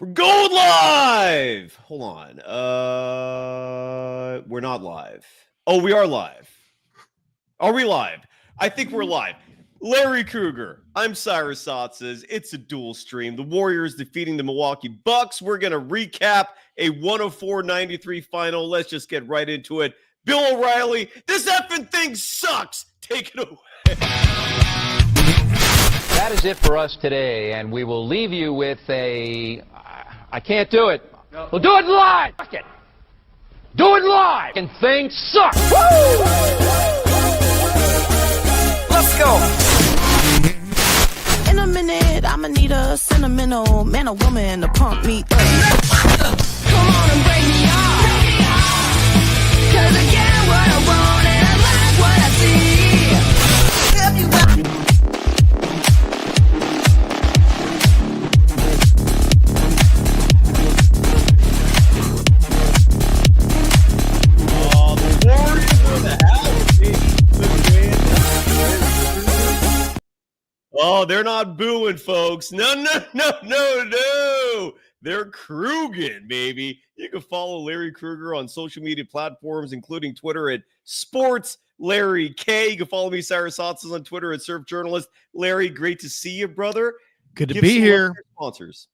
We're going live. Hold on. We're not live. Oh, we are live. Are we live? I think we're live. Larry Krueger. I'm Cyrus Satsas. It's a dual stream. The Warriors defeating the Milwaukee Bucks. We're going to recap a 104-93 final. Let's just get right into it. Bill O'Reilly, this effing thing sucks. Take it away. That is it for us today, and we will leave you with a... I can't do it. No. We'll do it live. Fuck it. Do it live. And things suck. Woo! Let's go. In a minute, I'ma need a sentimental man or woman to pump me up. Come on and break me off. 'Cause I get what I want and I like what I see. Oh, they're not booing, folks. No. They're Kruging, baby. You can follow Larry Krueger on social media platforms, including Twitter at SportsLarryK. You can follow me, Cyrus Satsas, on Twitter at Surf Journalist. Larry, great to see you, brother. Good to be here. Sponsors.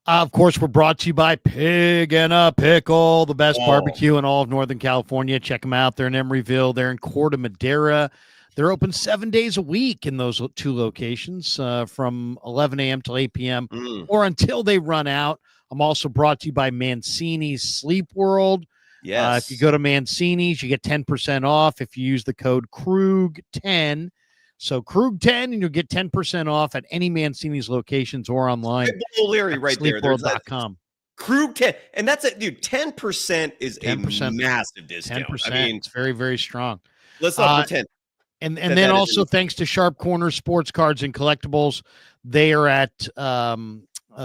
Of course, we're brought to you by Pig and a Pickle, the best barbecue in all of Northern California. Check them out. They're in Emeryville. They're in Corte Madera. They're open 7 days a week in those two locations from 11 a.m. till 8 p.m. Or until they run out. I'm also brought to you by Mancini's Sleep World. Yes. If you go to Mancini's, you get 10% off if you use the code KRUG10. So KRUG10, and you'll get 10% off at any Mancini's locations or online. Larry, right there. Sleepworld.com. KRUG10. And that's it, dude. 10% is 10%, a massive discount. 10%. I mean, it's very, very strong. Let's not pretend. And then also thanks to Sharp Corner Sports Cards and Collectibles, they are at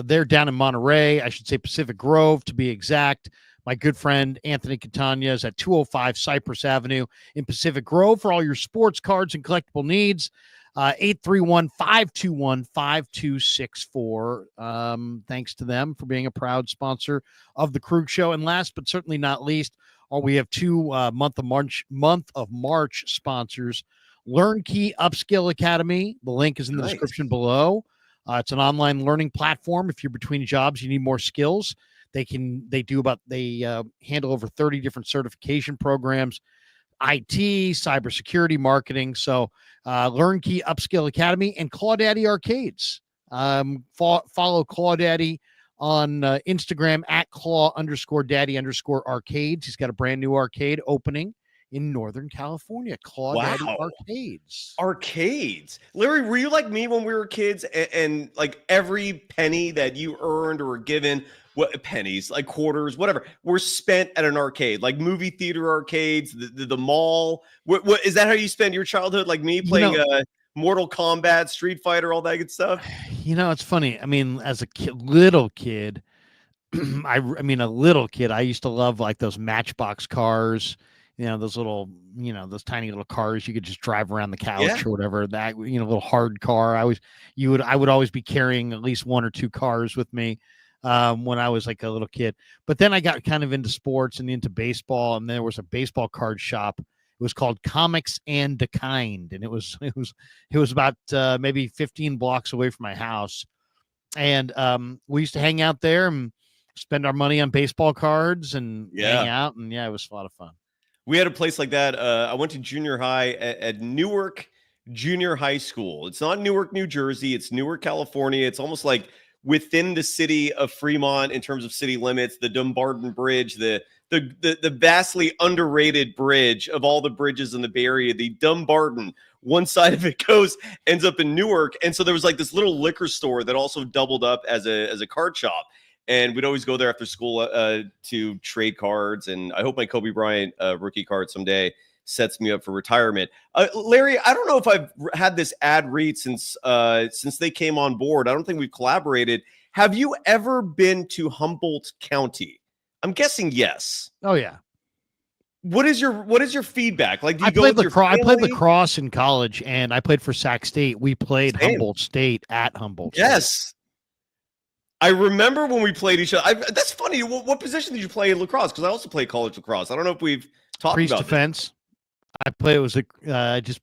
they're down in Monterey, I should say Pacific Grove to be exact. My good friend Anthony Catania is at 205 Cypress Avenue in Pacific Grove for all your sports cards and collectible needs. 831-521-5264. Thanks to them for being a proud sponsor of the Krug Show. And last but certainly not least, we have two month of March sponsors. LearnKey Upskill Academy. The link is in the description below. It's an online learning platform. If you're between jobs, you need more skills. They handle over 30 different certification programs, IT, cybersecurity, marketing. So LearnKey Upskill Academy and Claudaddy Arcades. Follow Claudaddy on Instagram at claw_daddy_arcades. He's got a brand new arcade opening in Northern California. Claudaddy Arcades. Larry, were you like me when we were kids and like every penny that you earned or were given, what pennies, like quarters, whatever, were spent at an arcade, like movie theater arcades, the mall? What is that how you spend your childhood, like me playing Mortal Kombat, Street Fighter, all that good stuff? It's funny. I mean, as a little kid, I used to love like those Matchbox cars, those little, those tiny little cars you could just drive around the couch or whatever. That, little hard car. I would always be carrying at least one or two cars with me when I was like a little kid. But then I got kind of into sports and into baseball, and there was a baseball card shop. It was called Comics and the Kind, and it was about maybe 15 blocks away from my house. And we used to hang out there and spend our money on baseball cards and hang out. And it was a lot of fun. We had a place like that. I went to junior high at Newark Junior High School. It's not Newark, New Jersey. It's Newark, California. It's almost like within the city of Fremont in terms of city limits. The Dumbarton Bridge, the vastly underrated bridge of all the bridges in the Bay Area, the Dumbarton. One side of it ends up in Newark, and so there was like this little liquor store that also doubled up as a card shop. And we'd always go there after school to trade cards. And I hope my Kobe Bryant rookie card someday sets me up for retirement. Larry, I don't know if I've had this ad read since they came on board. I don't think we've collaborated. Have you ever been to Humboldt County? I'm guessing yes. Oh yeah. What is your feedback? Like, do you I played lacrosse in college, and I played for Sac State. We played Humboldt State at Humboldt State. Yes. I remember when we played each other. That's funny. What position did you play in lacrosse? Because I also play college lacrosse. I don't know if we've talked Priest about defense. I play. It was just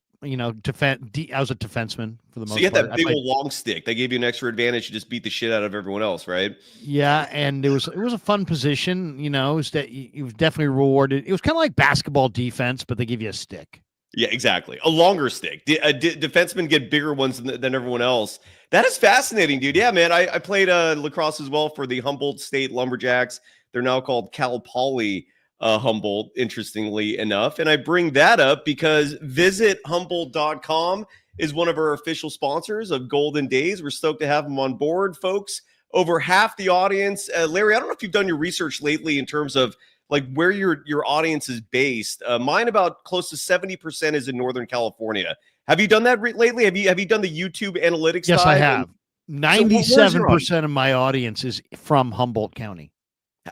defense. I was a defenseman for the most So you had part. that big old long stick. They gave you an extra advantage to just beat the shit out of everyone else, right? Yeah, and it was a fun position. It was that you was definitely rewarded. It was kind of like basketball defense, but they give you a stick. Yeah, exactly. A longer stick. Defensemen get bigger ones than everyone else. That is fascinating, dude. Yeah, man. I played lacrosse as well for the Humboldt State Lumberjacks. They're now called Cal Poly Humboldt, interestingly enough. And I bring that up because visit Humboldt.com is one of our official sponsors of Golden Days. We're stoked to have them on board, folks. Over half the audience. Larry, I don't know if you've done your research lately in terms of like where your audience is based. Mine about close to 70% is in Northern California. Have you done that lately? Have you done the YouTube analytics? Yes, I have. 97% of my audience is from Humboldt County.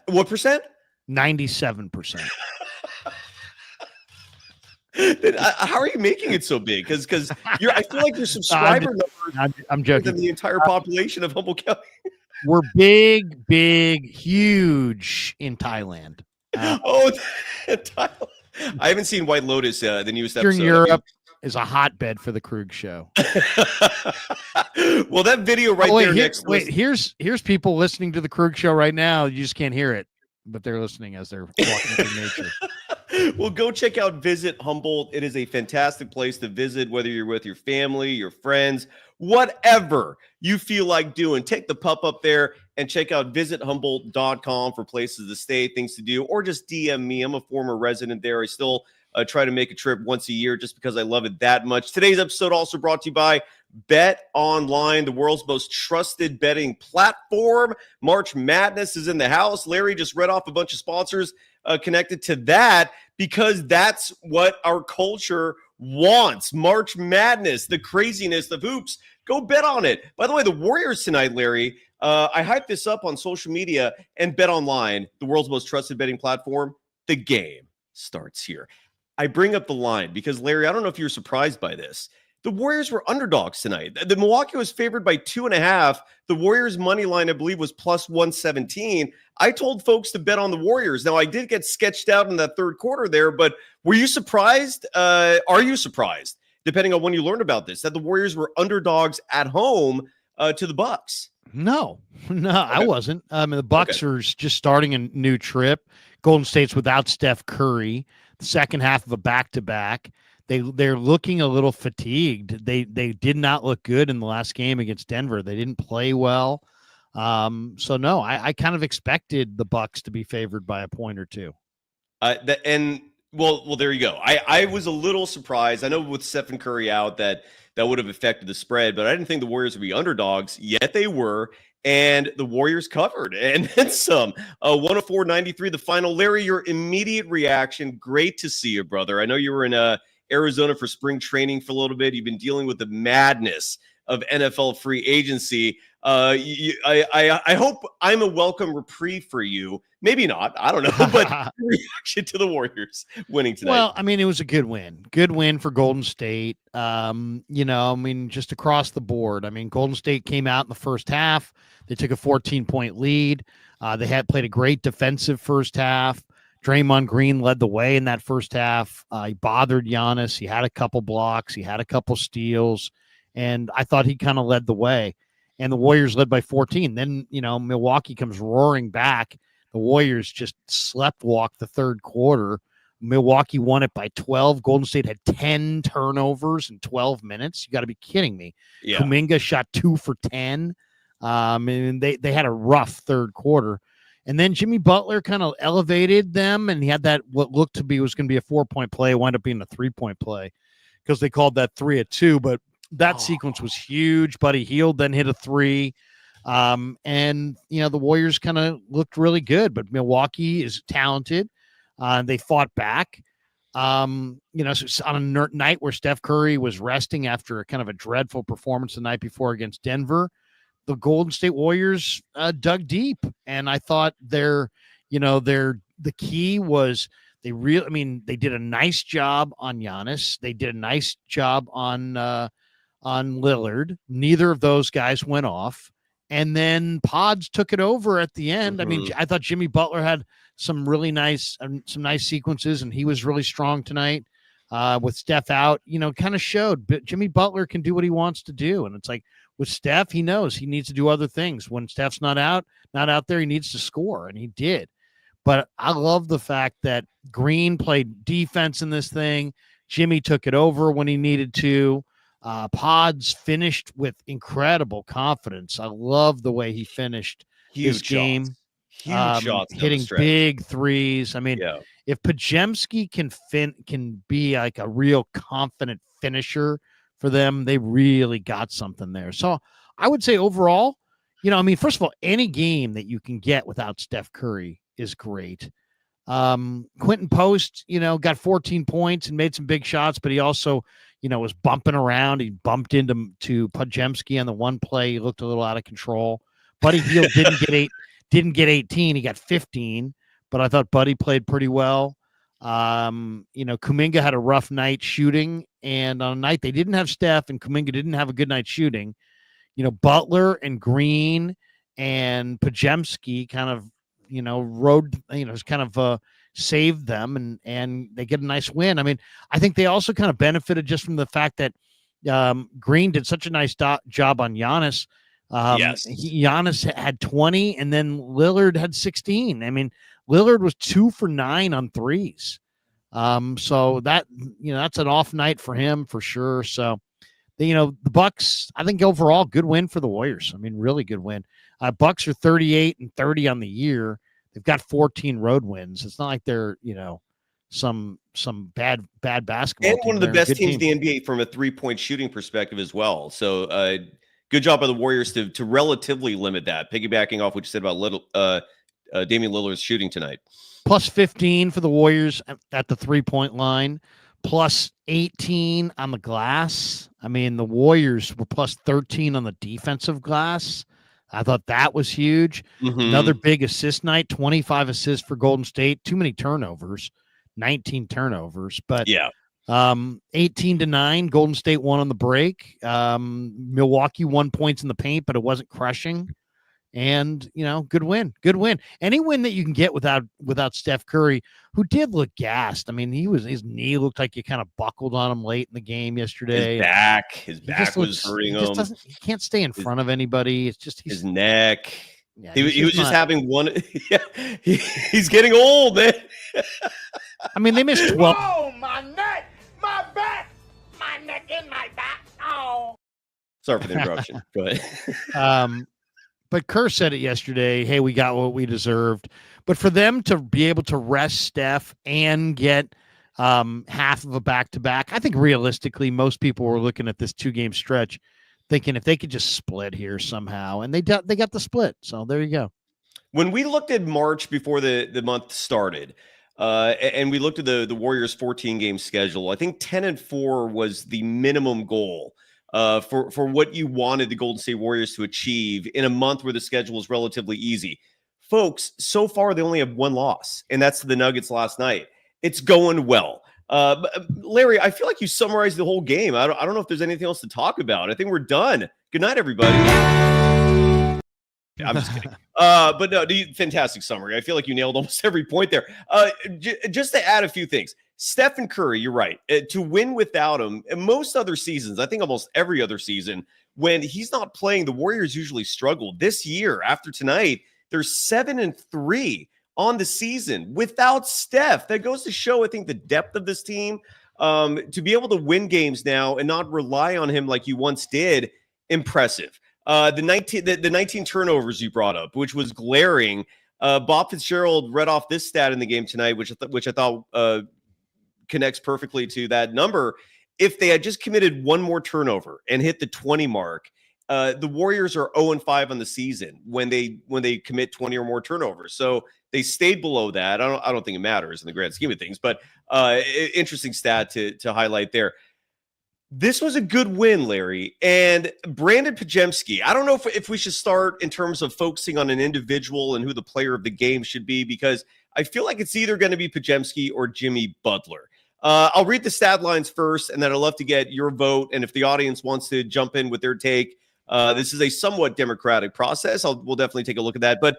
What percent? 97%. How are you making it so big? Because I feel like your subscriber numbers I'm joking. Than the entire population of Humboldt County. We're big, huge in Thailand. Thailand. I haven't seen White Lotus, the newest episode. Europe is a hotbed for the Krug show. Well, that video there here's people listening to the Krug show right now. You just can't hear it, but they're listening as they're walking through nature. Well, go check out Visit Humboldt. It is a fantastic place to visit, whether you're with your family, your friends, whatever you feel like doing. Take the pup up there and check out visithumboldt.com for places to stay, things to do, or just DM me. I'm a former resident there. I still try to make a trip once a year just because I love it that much. Today's episode also brought to you by Bet Online, the world's most trusted betting platform. March Madness is in the house. Larry just read off a bunch of sponsors connected to that because that's what our culture wants. March Madness, the craziness of hoops. Go bet on it. By the way, the Warriors tonight, Larry, I hyped this up on social media, and Bet Online, the world's most trusted betting platform, the game starts here. I bring up the line because, Larry, I don't know if you're surprised by this. The Warriors were underdogs tonight. The Milwaukee was favored by 2.5. The Warriors money line, I believe, was plus 117. I told folks to bet on the Warriors. Now, I did get sketched out in that third quarter there, but were you surprised? Are you surprised, depending on when you learned about this, that the Warriors were underdogs at home to the Bucks? No, okay. I wasn't. The Bucks are just starting a new trip. Golden State's without Steph Curry. The second half of a back-to-back. They're looking a little fatigued. They did not look good in the last game against Denver. They didn't play well. So no, I kind of expected the Bucks to be favored by a point or two. Well, there you go. I was a little surprised. I know with Stephen Curry out that would have affected the spread, but I didn't think the Warriors would be underdogs, yet they were. And the Warriors covered, and then some. 104-93, the final. Larry, your immediate reaction, great to see you, brother. I know you were in Arizona for spring training for a little bit. You've been dealing with the madness of NFL free agency. I hope I'm a welcome reprieve for you. Maybe not. I don't know. But reaction to the Warriors winning tonight. Well, I mean, it was a good win. Good win for Golden State. Just across the board. I mean, Golden State came out in the first half. They took a 14-point lead. They had played a great defensive first half. Draymond Green led the way in that first half. He bothered Giannis. He had a couple blocks. He had a couple steals. And I thought he kind of led the way. And the Warriors led by 14. Then, Milwaukee comes roaring back. The Warriors just sleptwalked the third quarter. Milwaukee won it by 12. Golden State had 10 turnovers in 12 minutes. You got to be kidding me. Yeah. Kuminga shot 2 for 10. And they had a rough third quarter. And then Jimmy Butler kind of elevated them, and he had that what looked to be was going to be a 4-point play. It wound up being a 3-point play because they called that 3 at 2. But that sequence was huge. Buddy Hield then hit a 3. The Warriors kind of looked really good, but Milwaukee is talented. They fought back. So on a night where Steph Curry was resting after a kind of a dreadful performance the night before against Denver, the Golden State Warriors dug deep, and I thought the key was they did a nice job on Giannis. They did a nice job on Lillard. Neither of those guys went off, And then Pods took it over at the end. I mean, I thought Jimmy Butler had some really nice sequences, and he was really strong tonight. With Steph out, kind of showed. But Jimmy Butler can do what he wants to do, and it's like with Steph, he knows he needs to do other things. When Steph's not out there, he needs to score, and he did. But I love the fact that Green played defense in this thing. Jimmy took it over when he needed to. Pods finished with incredible confidence. I love the way he finished this game. Huge shots, hitting big threes. I mean, yeah. If Podziemski can be like a real confident finisher for them, they really got something there. So I would say overall, first of all, any game that you can get without Steph Curry is great. Quentin Post, got 14 points and made some big shots, but he also, was bumping around. He bumped into Podziemski on the one play. He looked a little out of control. Buddy Hield didn't get 18. He got 15, but I thought Buddy played pretty well. Kuminga had a rough night shooting, and on a night they didn't have Steph and Kuminga didn't have a good night shooting. Butler and Green and Podziemski kind of, saved them and they get a nice win. I mean, I think they also kind of benefited just from the fact that Green did such a nice job on Giannis. Yes. Giannis had 20 and then Lillard had 16. I mean, Lillard was 2 for 9 on threes. So that, that's an off night for him for sure. So, the Bucks, I think overall good win for the Warriors. I mean, really good win. Bucks are 38-30 on the year. They've got 14 road wins. It's not like they're, some bad basketball. And one of the best teams in the NBA from a 3-point shooting perspective as well. So good job by the Warriors to relatively limit that. Piggybacking off what you said about Damian Lillard's shooting tonight. Plus 15 for the Warriors at the 3-point line. Plus 18 on the glass. I mean, the Warriors were plus 13 on the defensive glass. I thought that was huge. Another big assist night, 25 assists for Golden State. Too many turnovers, 19 turnovers. But 18-9, Golden State won on the break. Milwaukee won points in the paint, but it wasn't crushing. And, good win. Good win. Any win that you can get without Steph Curry, who did look gassed. I mean, his knee looked like he kind of buckled on him late in the game yesterday. His back was hurting him. He can't stay in front of anybody. It's just his neck. Yeah, he was just having one. He's getting old, man. I mean, they missed 12. Oh, my neck, my back, my neck and my back. Oh. Sorry for the interruption. Go ahead. But Kerr said it yesterday. Hey, we got what we deserved. But for them to be able to rest Steph and get half of a back-to-back, I think realistically, most people were looking at this 2-game stretch thinking if they could just split here somehow. And they got the split. So there you go. When we looked at March before the month started, and we looked at the Warriors' 14-game schedule, I think 10-4 was the minimum goal for what you wanted the Golden State Warriors to achieve in a month where the schedule is relatively easy. Folks, so far they only have one loss, and that's to the Nuggets last night. It's going well. Larry, I feel like you summarized the whole game. I don't know if there's anything else to talk about. I think we're done. Good night, everybody. I'm just kidding. But no, fantastic summary. I feel like you nailed almost every point there. Just to add a few things. Stephen Curry, you're right. To win without him, most other seasons, I think almost every other season, when he's not playing, the Warriors usually struggle. This year, after tonight, they're 7-3 on the season without Steph. That goes to show, I think, the depth of this team. To be able to win games now and not rely on him like you once did, impressive. The 19 turnovers you brought up, which was glaring. Bob Fitzgerald read off this stat in the game tonight, which I thought connects perfectly to that number. If they had just committed one more turnover and hit the 20 mark, the Warriors are 0-5 on the season when they commit 20 or more turnovers. So they stayed below that. I don't think it matters in the grand scheme of things, but interesting stat to highlight there. This was a good win, Larry. And Brandon Podziemski, I don't know if we should start in terms of focusing on an individual and who the player of the game should be, because I feel like it's either going to be Podziemski or Jimmy Butler. I'll read the stat lines first, and then I'd love to get your vote. And if the audience wants to jump in with their take, This is a somewhat democratic process. We'll definitely take a look at that. But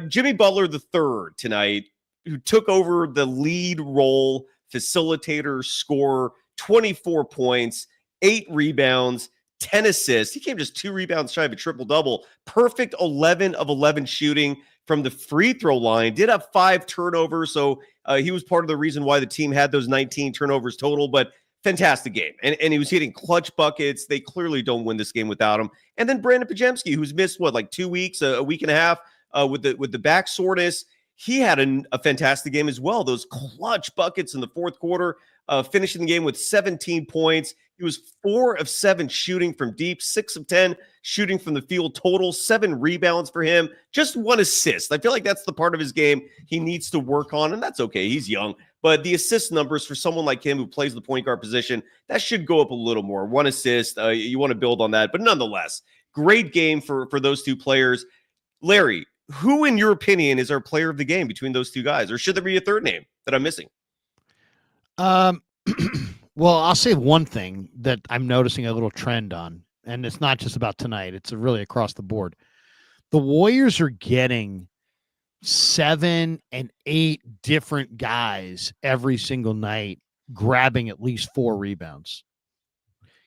Jimmy Butler III tonight, who took over the lead role, facilitator, scorer, 24 points, 8 rebounds, 10 assists. He came just 2 rebounds shy of a triple-double. Perfect 11 of 11 shooting from the free throw line. Did have 5 turnovers, so he was part of the reason why the team had those 19 turnovers total, but fantastic game. And he was hitting clutch buckets. They clearly don't win this game without him. And then Brandon Pajemski, who's missed, like 2 weeks, a week and a half with the back soreness. He had a fantastic game as well. Those clutch buckets in the fourth quarter, finishing the game with 17 points. He was 4 of 7 shooting from deep, 6 of 10 shooting from the field total, 7 rebounds for him, just 1 assist. I feel like that's the part of his game he needs to work on, and that's okay. He's young. But the assist numbers for someone like him who plays the point guard position, that should go up a little more. 1 assist, you want to build on that. But nonetheless, great game for those 2 players. Larry, who, in your opinion, is our player of the game between those 2 guys? Or should there be a third name that I'm missing? Well, I'll say one thing that I'm noticing a little trend on, and it's not just about tonight. It's really across the board. The Warriors are getting 7 and 8 different guys every single night, grabbing at least 4 rebounds.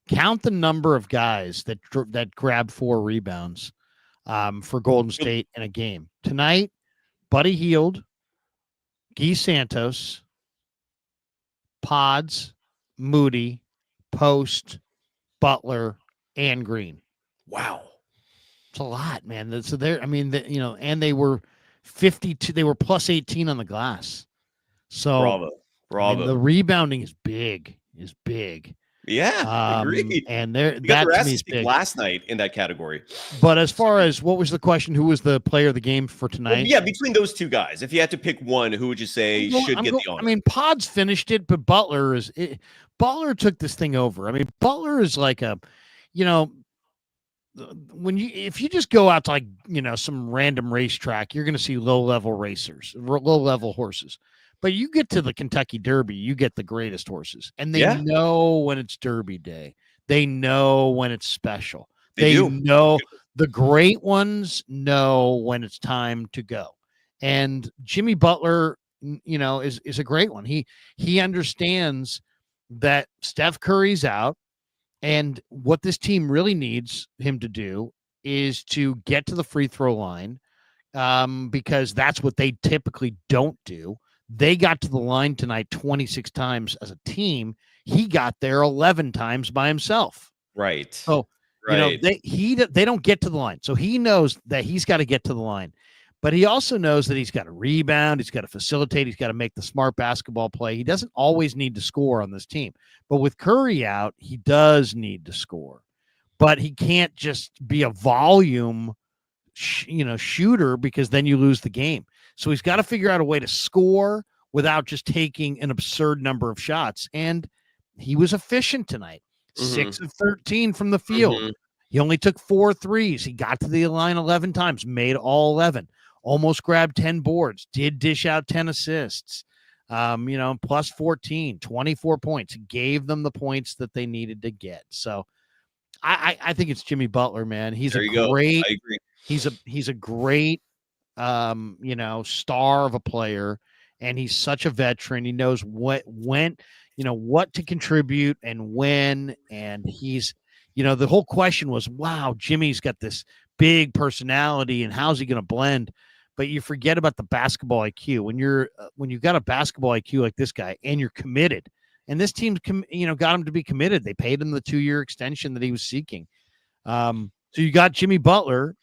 Count the number of guys that grab 4 rebounds for Golden State in a game. Tonight, Buddy Hield, Guy Santos, Pods, Moody, Post, Butler, and Green. Wow. It's a lot, man. So they're, and they were 52, they were plus 18 on the glass. So bravo. The rebounding is big. Yeah, agreed. And that to me is big. Last night in that category. But as far as what was the question, who was the player of the game for tonight? Well, yeah, between those 2 guys, if you had to pick one, who would you say should get the honor? Pods finished it, but Butler took this thing over. Butler is like if you just go out to some random racetrack, you're going to see low-level horses. But you get to the Kentucky Derby, you get the greatest horses. And they know when it's Derby day. They know when it's special. They know the great ones know when it's time to go. And Jimmy Butler, is a great one. He understands that Steph Curry's out, and what this team really needs him to do is to get to the free throw line, because that's what they typically don't do. They got to the line tonight 26 times as a team. He got there 11 times by himself. Right. So, they don't get to the line. So he knows that he's got to get to the line. But he also knows that he's got to rebound, he's got to facilitate, he's got to make the smart basketball play. He doesn't always need to score on this team. But with Curry out, he does need to score. But he can't just be a volume shooter, because then you lose the game. So he's got to figure out a way to score without just taking an absurd number of shots. And he was efficient tonight. 6 of 13 from the field. He only took 4 threes. He got to the line 11 times, made all 11, almost grabbed 10 boards, did dish out 10 assists, plus 14, 24 points, gave them the points that they needed to get. So I think it's Jimmy Butler, man. He's there a you great, go. I agree. He's a great, star of a player, and he's such a veteran. He knows what to contribute and when, and he's, the whole question was, wow, Jimmy's got this big personality, and how's he going to blend? But you forget about the basketball IQ. When you've got a basketball IQ like this guy, and you're committed, and this team, got him to be committed. They paid him the 2-year extension that he was seeking. So you got Jimmy Butler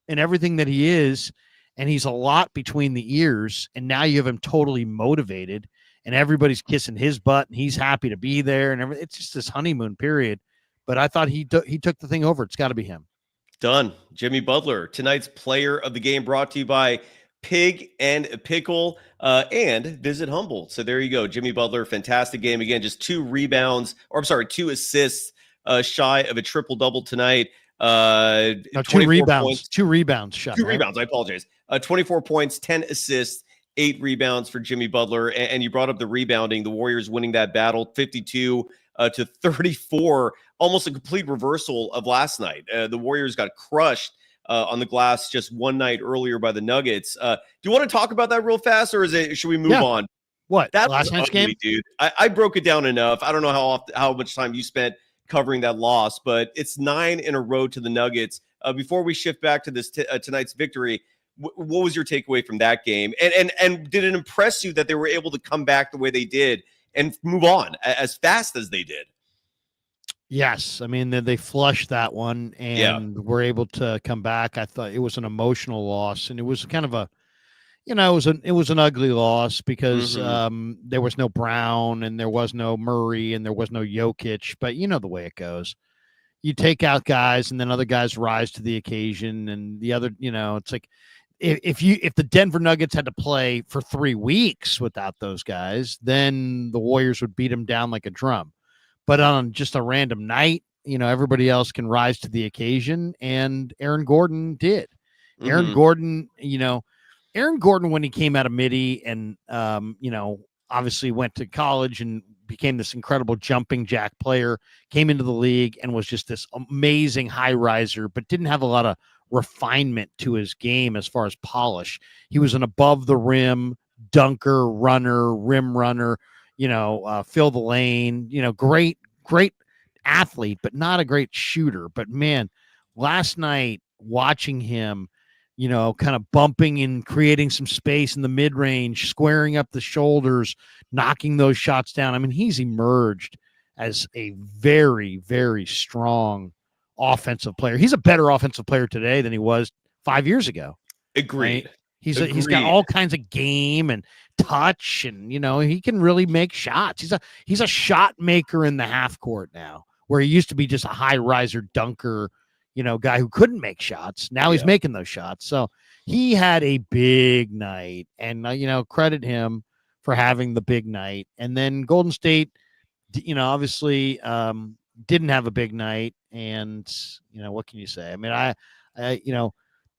and everything that he is, and he's a lot between the ears, and now you have him totally motivated, and everybody's kissing his butt, and he's happy to be there, and everything. It's just this honeymoon period. But I thought he took the thing over. It's got to be him. Done. Jimmy Butler, tonight's player of the game, brought to you by Pig and Pickle and Visit Humble. So there you go. Jimmy Butler, fantastic game. Again, just 2 assists shy of a triple-double tonight. No, 2 rebounds. Points. 2 rebounds. 2 rebounds. I apologize. 24 points, 10 assists, 8 rebounds for Jimmy Butler. And you brought up the rebounding. The Warriors winning that battle 52 to 34 almost a complete reversal of last night. The Warriors got crushed on the glass just one night earlier by the Nuggets. Do you want to talk about that real fast, or should we move on? What? That Last was night's ugly, game? dude. I broke it down enough. I don't know how much time you spent covering that loss, but it's 9 in a row to the Nuggets. Before we shift back to this tonight's victory, what was your takeaway from that game? And did it impress you that they were able to come back the way they did and move on as fast as they did? Yes, I mean they flushed that one and were able to come back. I thought it was an emotional loss, and it was kind of a, it was an ugly loss because there was no Brown and there was no Murray and there was no Jokic. But you know the way it goes. You take out guys, and then other guys rise to the occasion, and the other, it's like if the Denver Nuggets had to play for 3 weeks without those guys, then the Warriors would beat them down like a drum. But on just a random night, everybody else can rise to the occasion, and Aaron Gordon did. Aaron Gordon, when he came out of Midi and, obviously went to college and became this incredible jumping jack player, came into the league and was just this amazing high riser, but didn't have a lot of refinement to his game as far as polish. He was an above the rim dunker, runner, rim runner, fill the lane, great athlete, but not a great shooter. But man, last night watching him, kind of bumping and creating some space in the mid range, squaring up the shoulders, knocking those shots down. I mean, he's emerged as a very, very strong offensive player. He's a better offensive player today than he was 5 years ago. Agreed. Right? He's got all kinds of game and touch, and he can really make shots. He's a shot maker in the half court now, where he used to be just a high riser dunker, guy who couldn't make shots. Now he's making those shots. So he had a big night, and credit him for having the big night. And then Golden State, obviously didn't have a big night, and what can you say? I mean, I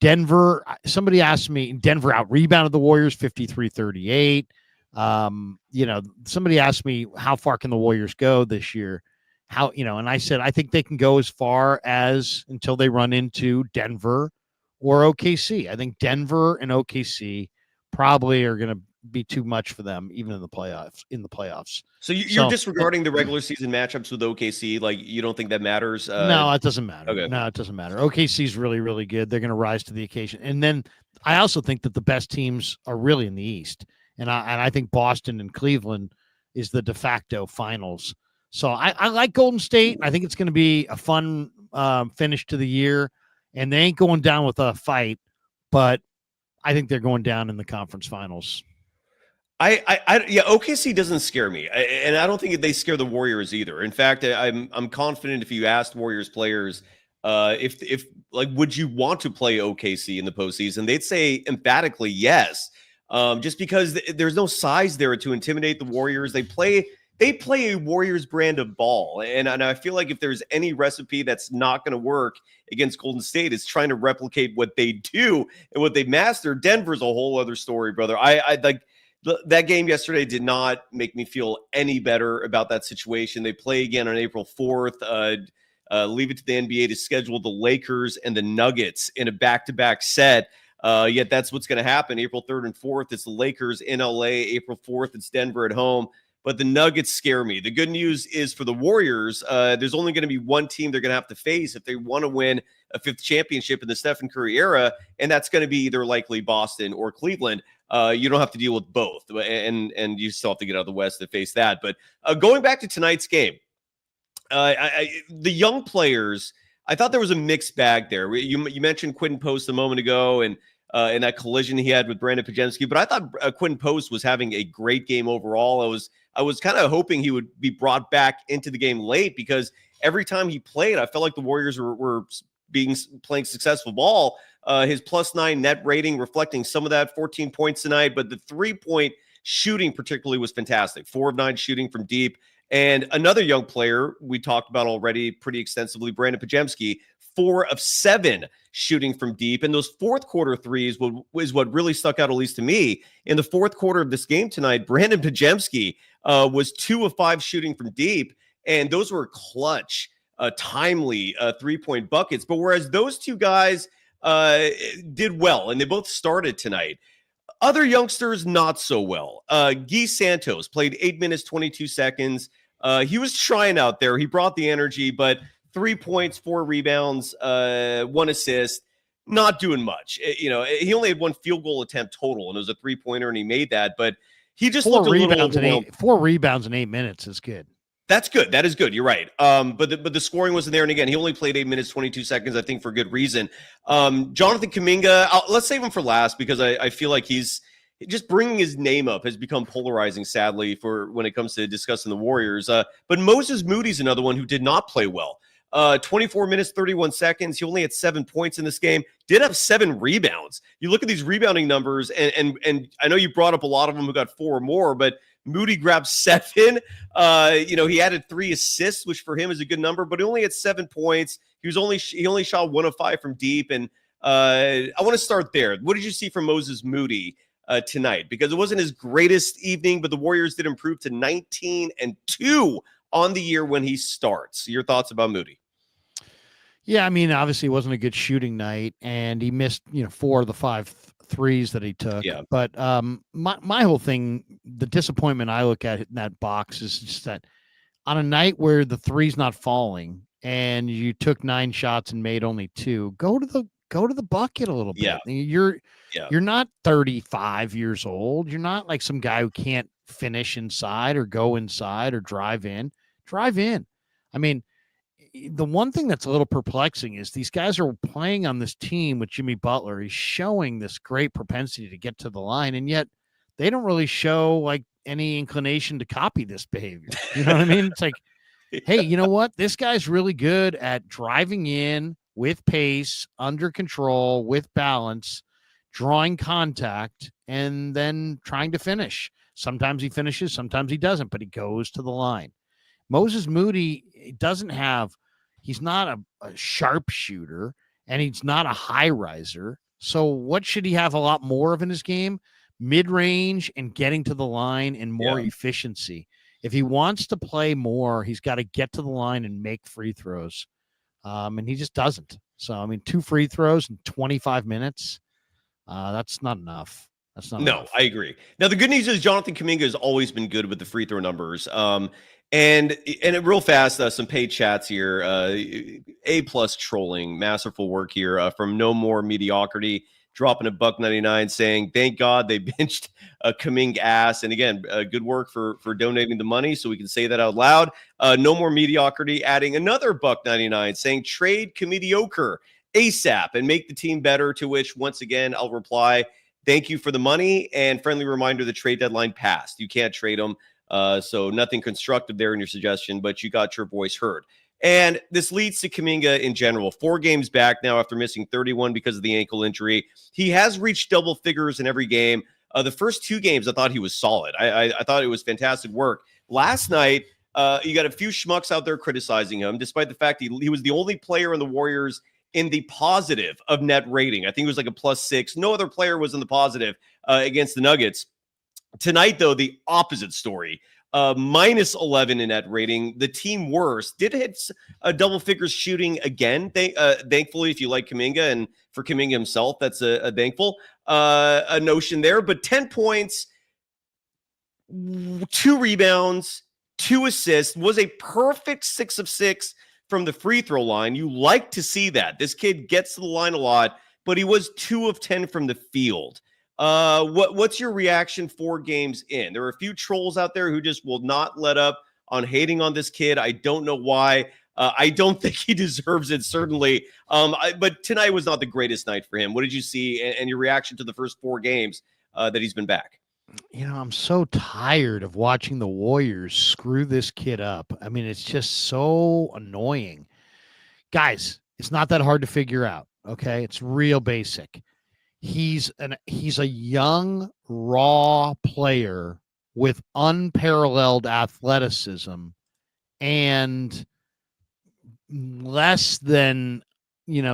Denver, somebody asked me, Denver out rebounded the Warriors 53-38. Somebody asked me, how far can the Warriors go this year? And I said, I think they can go as far as until they run into Denver or OKC. I think Denver and OKC probably are going to be too much for them, even in the playoffs. So you're disregarding the regular season matchups with OKC. Like, you don't think that matters? No, it doesn't matter. Okay. No, it doesn't matter. OKC is really, really good. They're going to rise to the occasion. And then I also think that the best teams are really in the East. And I think Boston and Cleveland is the de facto finals. So I like Golden State. I think it's going to be a fun finish to the year. And they ain't going down with a fight, but I think they're going down in the conference finals. OKC doesn't scare me, and I don't think they scare the Warriors either. In fact, I'm confident if you asked Warriors players, if would you want to play OKC in the postseason, they'd say emphatically yes. Just because there's no size there to intimidate the Warriors. They play a Warriors brand of ball, and I feel like if there's any recipe that's not going to work against Golden State, it's trying to replicate what they do and what they master. Denver's a whole other story, brother. I like. That game yesterday did not make me feel any better about that situation. They play again on April 4th. Leave it to the NBA to schedule the Lakers and the Nuggets in a back-to-back set. Yet that's what's going to happen. April 3rd and 4th, it's the Lakers in LA. April 4th, it's Denver at home. But the Nuggets scare me. The good news is for the Warriors, there's only going to be one team they're going to have to face if they want to win a 5th championship in the Stephen Curry era, and that's going to be either likely Boston or Cleveland. You don't have to deal with both, and you still have to get out of the West to face that. But going back to tonight's game, the young players, I thought there was a mixed bag there. You mentioned Quinton Post a moment ago, and in that collision he had with Brandon Pajemski, but I thought Quinton Post was having a great game overall. I was kind of hoping he would be brought back into the game late, because every time he played, I felt like the Warriors were playing successful ball. His +9 net rating reflecting some of that, 14 points tonight, but the 3-point shooting particularly was fantastic. 4 of 9 shooting from deep. And another young player we talked about already pretty extensively, Brandon Pajemski, 4 of 7 shooting from deep. And those fourth quarter threes was what really stuck out, at least to me. In the fourth quarter of this game tonight, Brandon Pajemski was 2 of 5 shooting from deep, and those were clutch timely 3-point buckets. But whereas those two guys did well, and they both started tonight, other youngsters not so well. Guy Santos played 8 minutes, 22 seconds. He was trying out there. He brought the energy, but 3 points, 4 rebounds, 1 assist. Not doing much. He only had 1 field goal attempt total, and it was a 3-pointer, and he made that. But he just looked a little overwhelmed. 4 rebounds in 8 minutes is good. That's good. That is good. You're right. But the scoring wasn't there. And again, he only played 8 minutes, 22 seconds, I think, for good reason. Jonathan Kuminga, let's save him for last because I feel like he's just bringing his name up has become polarizing, sadly, for when it comes to discussing the Warriors. But Moses Moody's another one who did not play well. 24 minutes, 31 seconds. He only had 7 points in this game. Did have 7 rebounds. You look at these rebounding numbers, and I know you brought up a lot of them who got 4 or more, but Moody grabbed 7. He added 3 assists, which for him is a good number, but he only had 7 points. He only shot 1 of 5 from deep. And I want to start there. What did you see from Moses Moody tonight? Because it wasn't his greatest evening, but the Warriors did improve to 19-2 on the year when he starts. Your thoughts about Moody? Yeah, I mean, obviously it wasn't a good shooting night, and he missed 4 of the 5 threes that he took. Yeah. But my whole thing, the disappointment I look at in that box is just that on a night where the three's not falling and you took 9 shots and made only 2, go to the bucket a little bit. Yeah. You're not 35 years old. You're not like some guy who can't finish inside or go inside or drive in. Drive in. I mean, the one thing that's a little perplexing is these guys are playing on this team with Jimmy Butler. He's showing this great propensity to get to the line, and yet they don't really show like any inclination to copy this behavior. You know what I mean? It's like, hey, you know what? This guy's really good at driving in with pace, under control, with balance, drawing contact, and then trying to finish. Sometimes he finishes, sometimes he doesn't, but he goes to the line. Moses Moody he's not a sharpshooter, and he's not a high riser. So what should he have a lot more of in his game? Mid-range and getting to the line and more efficiency. If he wants to play more, he's got to get to the line and make free throws. And he just doesn't. So, I mean, 2 free throws in 25 minutes, that's not enough. No, I agree. Now, the good news is Jonathan Kuminga has always been good with the free throw numbers. And real fast, some paid chats here. A+ trolling, masterful work here from No More Mediocrity, dropping $1.99, saying, thank God they benched Kuminga ass. And again, good work for donating the money, so we can say that out loud. No More Mediocrity adding another $1.99, saying, trade mediocre ASAP and make the team better, to which, once again, I'll reply, thank you for the money, and friendly reminder, the trade deadline passed. You can't trade them. So nothing constructive there in your suggestion, but you got your voice heard. And this leads to Kuminga in general. 4 games back now after missing 31 because of the ankle injury. He has reached double figures in every game. The first 2 games, I thought he was solid. I thought it was fantastic work. Last night, you got a few schmucks out there criticizing him, despite the fact he was the only player in the Warriors in the positive of net rating. I think it was like a +6. No other player was in the positive against the Nuggets. Tonight, though, the opposite story. -11 in net rating. The team worst. Did hit a double figures shooting again. Thankfully, if you like Kuminga, and for Kuminga himself, that's a thankful a notion there. But 10 points, 2 rebounds, 2 assists, was a perfect 6 of 6 from the free throw line. You like to see that. This kid gets to the line a lot, but he was 2 of 10 from the field. What's your reaction 4 games in? There are a few trolls out there who just will not let up on hating on this kid. I don't know why. I don't think he deserves it, certainly. But tonight was not the greatest night for him. What did you see and your reaction to the first 4 games that he's been back? I'm so tired of watching the Warriors screw this kid up. I mean, it's just so annoying. Guys, it's not that hard to figure out, okay? It's real basic. He's a young, raw player with unparalleled athleticism and less than,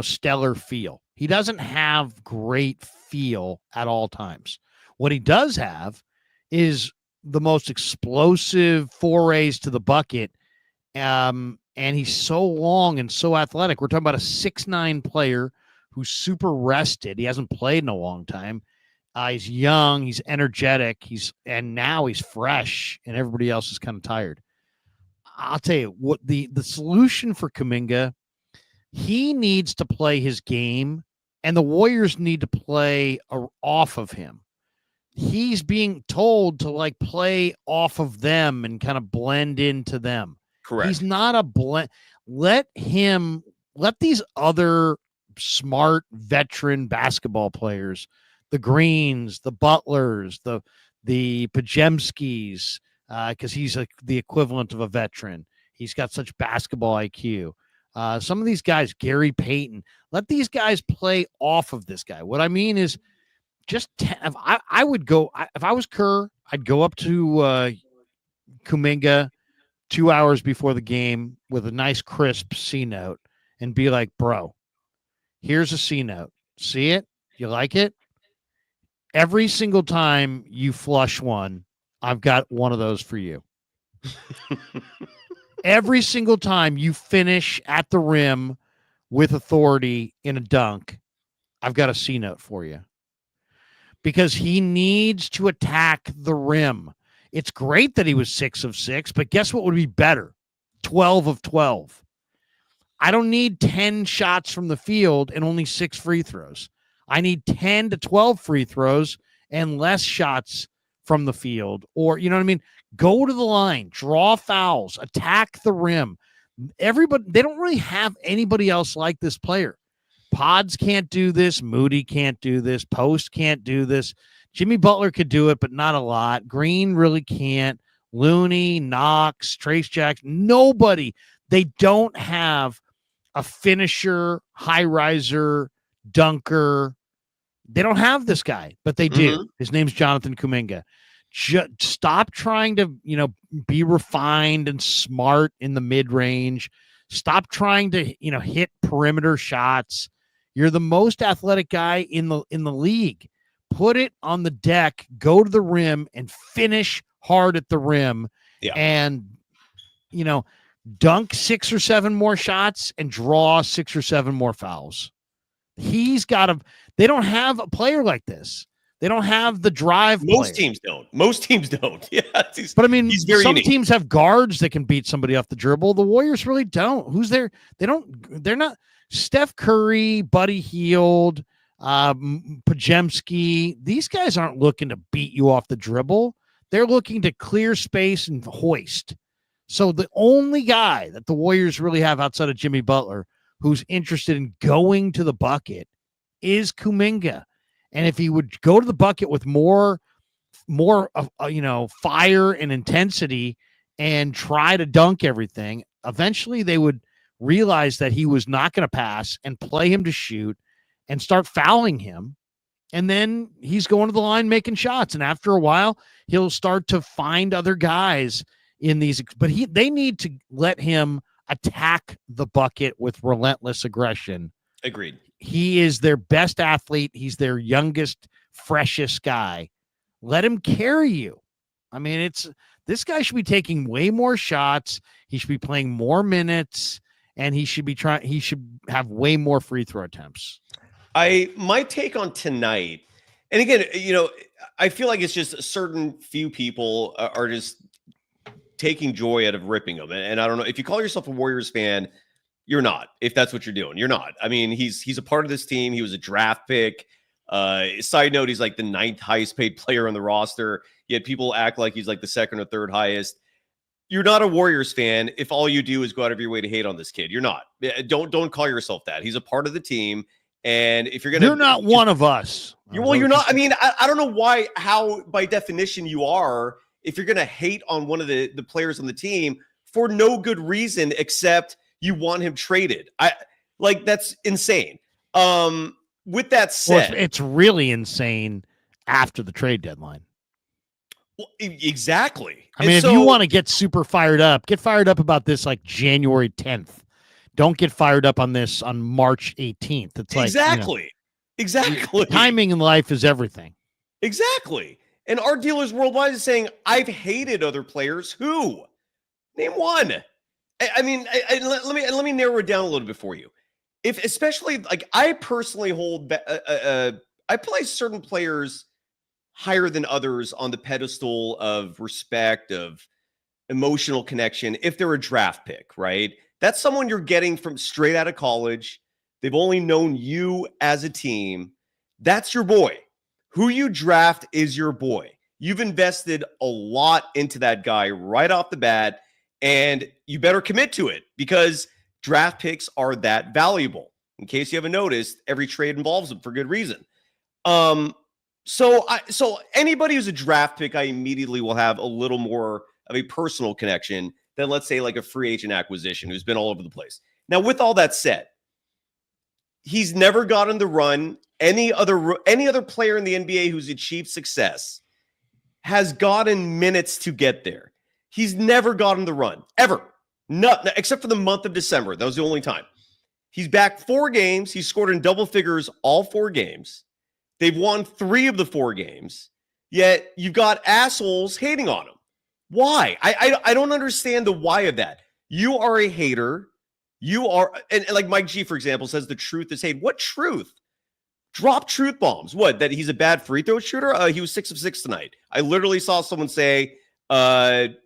stellar feel. He doesn't have great feel at all times. What he does have is the most explosive forays to the bucket, and and he's so long and so athletic. We're talking about a 6'9" player who's super rested. He hasn't played in a long time. He's young, he's energetic, and now he's fresh, and everybody else is kind of tired. I'll tell you what, the solution for Kuminga, he needs to play his game, and the Warriors need to play off of him. He's being told to like play off of them and kind of blend into them. Correct. He's not a blend. Let these other smart veteran basketball players, the Greens, the Butlers, the Pajemskis, because he's the equivalent of a veteran. He's got such basketball IQ. Some of these guys, Gary Payton, let these guys play off of this guy. What I mean is, just if I would go, if I was Kerr, I'd go up to Kuminga 2 hours before the game with a nice crisp C note and be like, bro, here's a C note. See it? You like it? Every single time you flush one, I've got one of those for you. Every single time you finish at the rim with authority in a dunk, I've got a C note for you. Because he needs to attack the rim. It's great that he was 6 of 6, but guess what would be better? 12 of 12. I don't need 10 shots from the field and only 6 free throws. I need 10 to 12 free throws and less shots from the field. Or, you know what I mean? Go to the line, draw fouls, attack the rim. Everybody, they don't really have anybody else like this player. Pods can't do this. Moody can't do this. Post can't do this. Jimmy Butler could do it, but not a lot. Green really can't. Looney, Knox, Trace Jackson, nobody. They don't have a finisher, high riser, dunker. They don't have this guy, but they do. Mm-hmm. His name's Jonathan Kuminga. Stop trying to, be refined and smart in the mid-range. Stop trying to, hit perimeter shots. You're the most athletic guy in the league. Put it on the deck, go to the rim, and finish hard at the rim. Yeah. And, dunk 6 or 7 more shots and draw 6 or 7 more fouls. He's got to. They don't have a player like this. They don't have the drive. Most teams don't. Yeah, but I mean, some teams have guards that can beat somebody off the dribble. The Warriors really don't. Who's there? They're not. Steph Curry, Buddy Hield, Pajemski. These guys aren't looking to beat you off the dribble. They're looking to clear space and hoist. So the only guy that the Warriors really have outside of Jimmy Butler who's interested in going to the bucket is Kuminga. And if he would go to the bucket with more fire and intensity and try to dunk everything, eventually they would realize that he was not going to pass and play him to shoot and start fouling him. And then he's going to the line making shots. And after a while, he'll start to find other guys in these. But they need to let him attack the bucket with relentless aggression. Agreed. He is their best athlete. He's their youngest, freshest guy. Let him carry you. I mean, this guy should be taking way more shots. He should be playing more minutes, and he should have way more free throw attempts. My take on tonight, and again, I feel like it's just a certain few people are just taking joy out of ripping him. And I don't know if you call yourself a Warriors fan, you're not. If that's what you're doing, you're not. I mean, he's a part of this team. He was a draft pick. Side note, he's like the 9th highest paid player on the roster. Yet people act like he's like the 2nd or 3rd highest. You're not a Warriors fan if all you do is go out of your way to hate on this kid. You're not. Don't call yourself that. He's a part of the team. And if you're not one of us. You're not. I mean, I don't know how by definition you are if you're going to hate on one of the players on the team for no good reason except you want him traded. That's insane. With that said, it's really insane after the trade deadline. Well, exactly. I mean, if you want to get super fired up, get fired up about this like January 10th. Don't get fired up on this on March 18th. It's like exactly. Timing in life is everything. Exactly. And our dealers worldwide is saying, I've hated other players. Who? Name one. Let me narrow it down a little bit for you. If especially like I personally hold, I place certain players higher than others on the pedestal of respect, of emotional connection. If they're a draft pick, right? That's someone you're getting from straight out of college. They've only known you as a team. That's your boy. Who you draft is your boy. You've invested a lot into that guy right off the bat, and you better commit to it because draft picks are that valuable. In case you haven't noticed, every trade involves them for good reason. So anybody who's a draft pick, I immediately will have a little more of a personal connection than, let's say, like a free agent acquisition who's been all over the place. Now, with all that said, he's never gotten the run. Any other player in the NBA who's achieved success has gotten minutes to get there. He's never gotten the run, ever. Not except for the month of December. That was the only time. He's back 4 games. He's scored in double figures all 4 games. They've won 3 of the 4 games. Yet you've got assholes hating on him. Why? I don't understand the why of that. You are a hater. You are, and like Mike G, for example, says the truth is hate. What truth? Drop truth bombs. What? That he's a bad free throw shooter? He was 6 of 6 tonight. I literally saw someone say that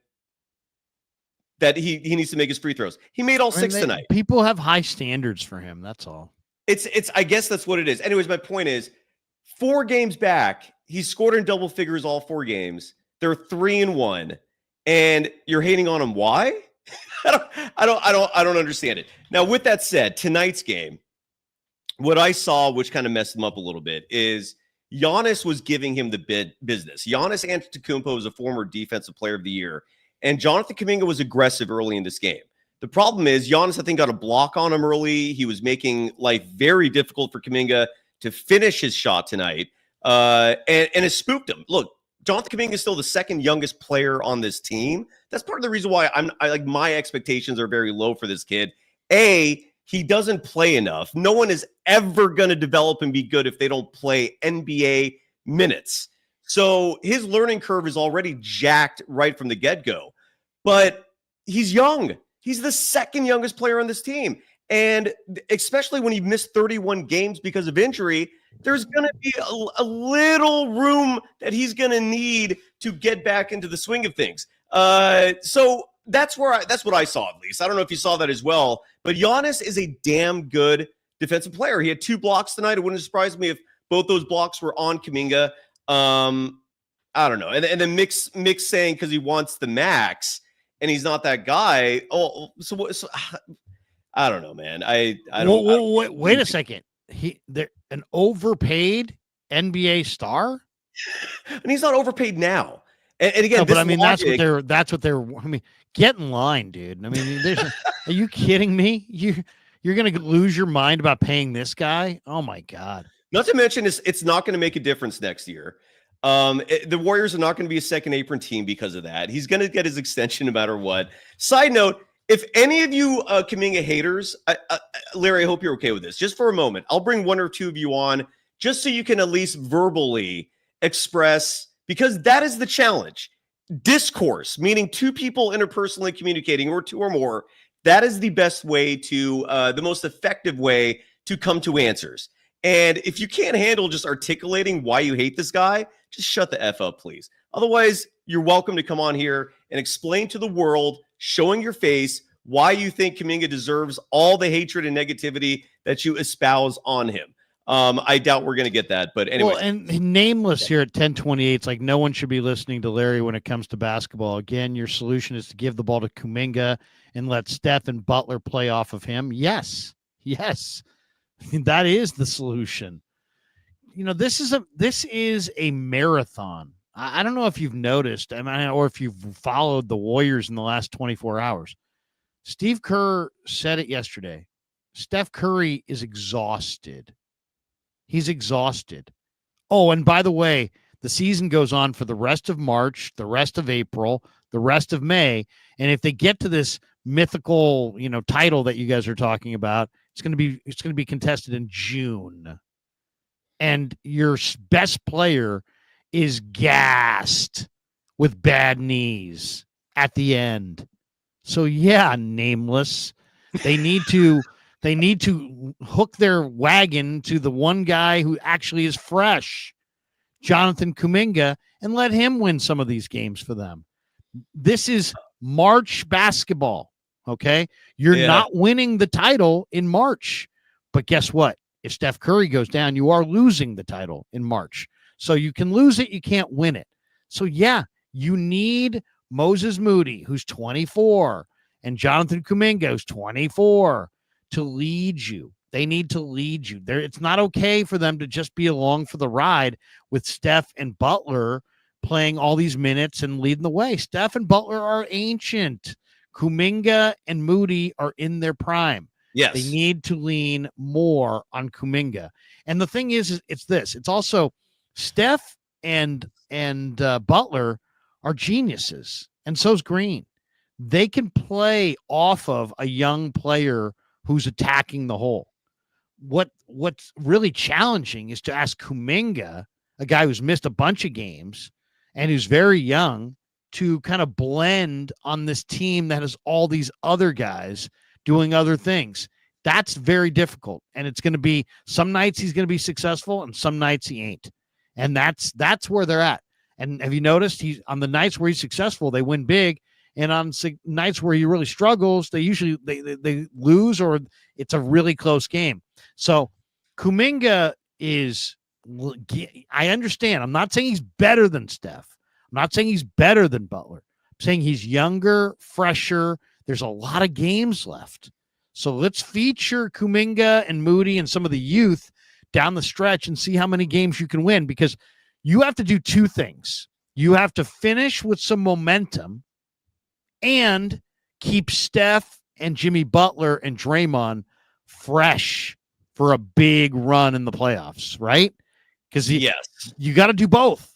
he needs to make his free throws. He made all 6 tonight. People have high standards for him. That's all. It's. I guess that's what it is. Anyways, my point is, 4 games back, he's scored in double figures all 4 games. They're 3-1, and you're hating on him. Why? I don't understand it. Now, with that said, tonight's game, what I saw, which kind of messed him up a little bit, is Giannis was giving him the business. Giannis Antetokounmpo is a former Defensive Player of the Year, and Jonathan Kuminga was aggressive early in this game. The problem is Giannis, I think, got a block on him early. He was making life very difficult for Kuminga to finish his shot tonight, and it spooked him. Look, Jonathan Kuminga is still the second youngest player on this team. That's part of the reason why my expectations are very low for this kid. He doesn't play enough. No one is ever going to develop and be good if they don't play NBA minutes. So his learning curve is already jacked right from the get-go. But he's young. He's the second youngest player on this team. And especially when he missed 31 games because of injury, there's going to be a little room that he's going to need to get back into the swing of things. So that's what I saw, at least. I don't know if you saw that as well, but Giannis is a damn good defensive player. He had 2 blocks tonight. It wouldn't surprise me if both those blocks were on Kuminga. I don't know. And then Mick's saying because he wants the max and he's not that guy. Oh, so I don't know, man. I don't. Wait a second. They're an overpaid NBA star, and he's not overpaid now. And again, no, but I mean that's what they're. I mean, get in line, dude. I mean, are you kidding me? You're gonna lose your mind about paying this guy? Oh my god! Not to mention, it's not going to make a difference next year. The Warriors are not going to be a second apron team because of that. He's going to get his extension no matter what. Side note. If any of you Kuminga haters, Larry, I hope you're okay with this. Just for a moment, I'll bring 1 or 2 of you on just so you can at least verbally express, because that is the challenge. Discourse, meaning 2 people interpersonally communicating, or 2 or more, that is the best way to, the most effective way to come to answers. And if you can't handle just articulating why you hate this guy, just shut the F up, please. Otherwise, you're welcome to come on here and explain to the world, showing your face, why you think Kuminga deserves all the hatred and negativity that you espouse on him. I doubt we're going to get that, but anyway. Well, and nameless here at 1028, it's like no one should be listening to Larry when it comes to basketball. Again, your solution is to give the ball to Kuminga and let Steph and Butler play off of him. Yes. That is the solution. You know, this is a marathon. I don't know if you've noticed, or if you've followed the Warriors in the last 24 hours. Steve Kerr said it yesterday. Steph Curry is exhausted. He's exhausted. Oh, and by the way, the season goes on for the rest of March, the rest of April, the rest of May. And if they get to this mythical, title that you guys are talking about, it's going to be contested in June. And your best player is gassed with bad knees at the end. So yeah, nameless. They need to hook their wagon to the one guy who actually is fresh, Jonathan Kuminga, and let him win some of these games for them. This is March basketball, okay? You're not winning the title in March. But guess what? If Steph Curry goes down, you are losing the title in March. So you can lose it, you can't win it. So yeah, you need Moses Moody, who's 24, and Jonathan Kuminga, who's 24, to lead you. They need to lead you. It's not okay for them to just be along for the ride with Steph and Butler playing all these minutes and leading the way. Steph and Butler are ancient. Kuminga and Moody are in their prime. Yes. They need to lean more on Kuminga. And the thing is it's this. It's also Steph and Butler are geniuses, and so's Green. They can play off of a young player who's attacking the hole. What's really challenging is to ask Kuminga, a guy who's missed a bunch of games and who's very young, to kind of blend on this team that has all these other guys doing other things. That's very difficult. And it's going to be some nights he's going to be successful and some nights he ain't. And that's where they're at. And have you noticed he's on the nights where he's successful, they win big. And on nights where he really struggles, they usually they lose, or it's a really close game. So Kuminga is, I understand. I'm not saying he's better than Steph. I'm not saying he's better than Butler. I'm saying he's younger, fresher. There's a lot of games left. So let's feature Kuminga and Moody and some of the youth down the stretch and see how many games you can win, because you have to do two things. You have to finish with some momentum and keep Steph and Jimmy Butler and Draymond fresh for a big run in the playoffs, right? Because you got to do both.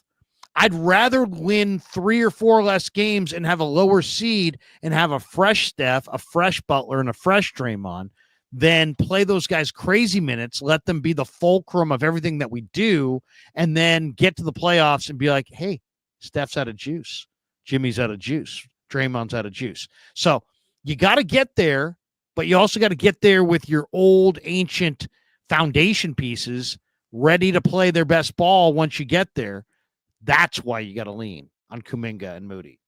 I'd rather win 3 or 4 less games and have a lower seed and have a fresh Steph, a fresh Butler, and a fresh Draymond than play those guys crazy minutes, let them be the fulcrum of everything that we do, and then get to the playoffs and be like, hey, Steph's out of juice. Jimmy's out of juice. Draymond's out of juice. So you got to get there, but you also got to get there with your old, ancient foundation pieces ready to play their best ball once you get there. That's why you got to lean on Kuminga and Moody.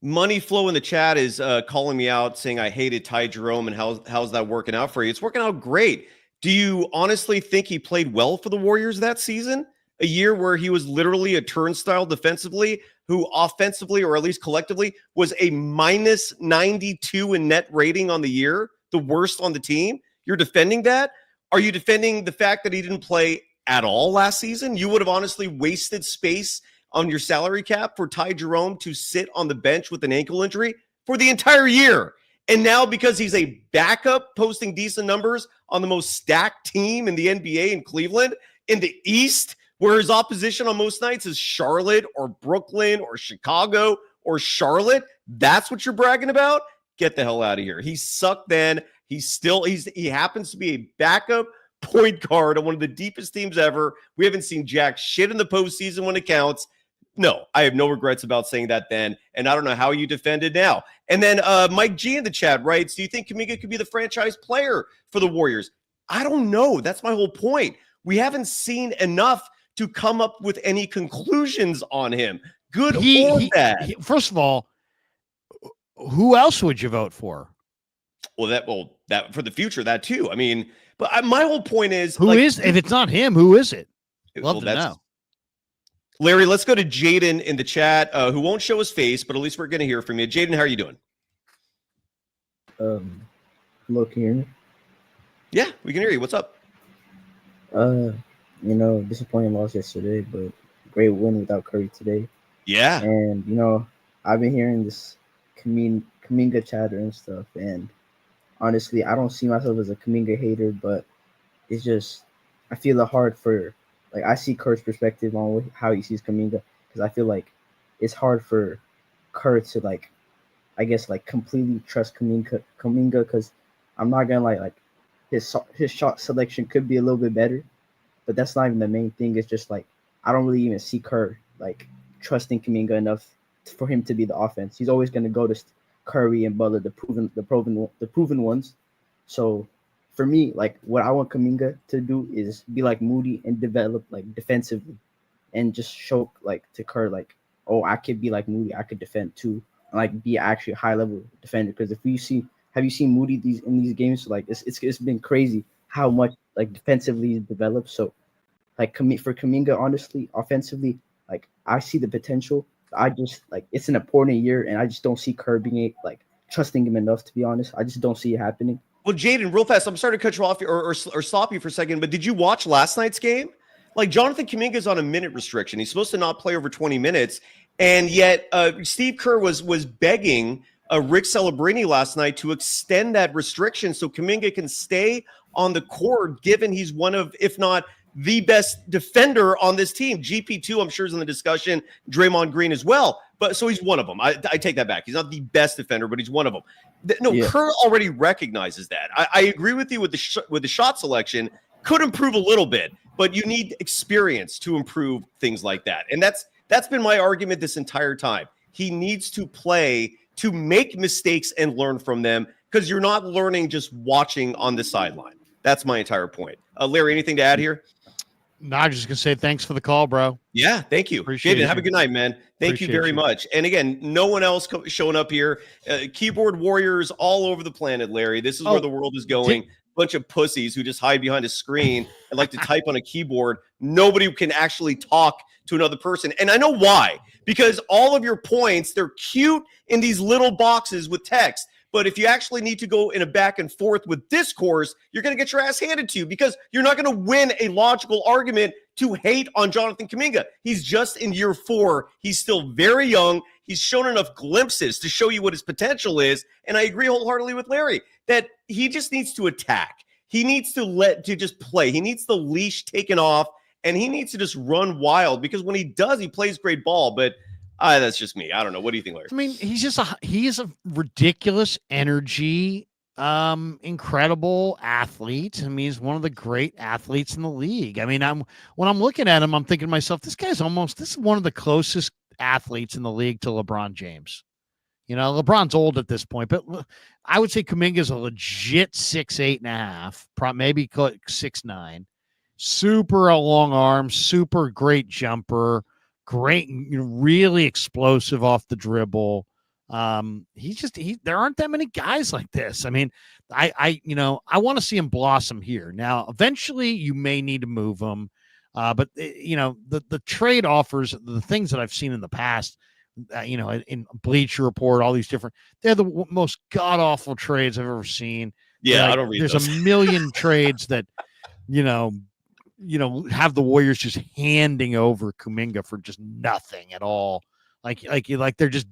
Money Flow in the chat is calling me out, saying I hated Ty Jerome, and how's that working out for you? It's working out great. Do you honestly think he played well for the Warriors that season? A year where he was literally a turnstile defensively, who offensively, or at least collectively, was a minus 92 in net rating on the year, the worst on the team. You're defending that? Are you defending the fact that he didn't play at all last season? You would have honestly wasted space on your salary cap for Ty Jerome to sit on the bench with an ankle injury for the entire year. And now, because he's a backup posting decent numbers on the most stacked team in the NBA in Cleveland, in the East, where his opposition on most nights is Charlotte or Brooklyn or Chicago or Charlotte, that's what you're bragging about? Get the hell out of here. He sucked then. He happens to be a backup point guard on one of the deepest teams ever. We haven't seen jack shit in the postseason when it counts. No, I have no regrets about saying that then, and I don't know how you defend it now. And then Mike G in the chat writes, do you think Kuminga could be the franchise player for the Warriors? I don't know. That's my whole point. We haven't seen enough to come up with any conclusions on him. Good or bad. First of all, who else would you vote for? Well, that for the future, that too. I mean, but my whole point is, if it's not him, who is it? Love to know. Larry, let's go to Jaden in the chat, who won't show his face, but at least we're going to hear from you. Jaden, how are you doing? Hello, can you hear me? Yeah, we can hear you. What's up? Disappointing loss yesterday, but great win without Curry today. Yeah. And, I've been hearing this Kuminga chatter and stuff, and honestly, I don't see myself as a Kuminga hater, but it's just, I feel it hard for, I see Kurt's perspective on how he sees Kuminga, because I feel like it's hard for Kurt to, completely trust Kuminga, because I'm not going to his shot selection could be a little bit better, but that's not even the main thing. It's just, I don't really even see Kurt, trusting Kuminga enough for him to be the offense. He's always going to go to Curry and Butler, the proven ones. So for me, like what I want Kuminga to do is be like Moody and develop like defensively, and just show like to Kerr like, oh, I could be like Moody, I could defend too, and like be actually a high level defender. Because have you seen Moody in these games? Like it's been crazy how much like defensively he's developed. So like for Kuminga, honestly, offensively, like I see the potential. I just like it's an important year, and I just don't see Kerr being like trusting him enough. To be honest, I just don't see it happening. Well, Jaden, real fast, I'm sorry to cut you off or stop you for a second, but did you watch last night's game? Like Jonathan Kuminga is on a minute restriction. He's supposed to not play over 20 minutes, and yet Steve Kerr was begging Rick Celebrini last night to extend that restriction so Kuminga can stay on the court, given he's one of, if not the best defender on this team. GP2, I'm sure, is in the discussion. Draymond Green as well. But so he's one of them. I take that back. He's not the best defender, but he's one of them. Kerr already recognizes that. I agree with you with the shot selection. Could improve a little bit, but you need experience to improve things like that. And that's been my argument this entire time. He needs to play to make mistakes and learn from them, because you're not learning just watching on the sideline. That's my entire point. Larry, anything to add here? No, I'm just gonna say thanks for the call, bro. Yeah, thank you. Appreciate Jaden, it. have a good night, man. Thank you very much. And again, no one else showing up here. Keyboard warriors all over the planet, Larry. This is where the world is going. Bunch of pussies who just hide behind a screen and like to type on a keyboard. Nobody can actually talk to another person. And I know why. Because all of your points, they're cute in these little boxes with text. But if you actually need to go in a back and forth with discourse, you're going to get your ass handed to you, because you're not going to win a logical argument to hate on Jonathan Kuminga. He's just in year 4. He's still very young. He's shown enough glimpses to show you what his potential is. And I agree wholeheartedly with Larry that he just needs to attack. He needs to just play. He needs the leash taken off, and he needs to just run wild, because when he does, he plays great ball. But that's just me. I don't know. What do you think, Larry? I mean, he is a ridiculous energy, incredible athlete. I mean, he's one of the great athletes in the league. I mean, when I'm looking at him, I'm thinking to myself, this is one of the closest athletes in the league to LeBron James. You know, LeBron's old at this point, but I would say Kuminga's a legit 6'8.5", maybe 6'9". Super long arm, super great jumper. Great, really explosive off the dribble. There aren't that many guys like this. I mean, I want to see him blossom here. Now, eventually you may need to move him. But the trade offers, the things that I've seen in the past, in Bleacher Report, all these different, they're the most god awful trades I've ever seen. Yeah. Like, I don't read there's those. a million trades that, have the Warriors just handing over Kuminga for just nothing at all. Like they're just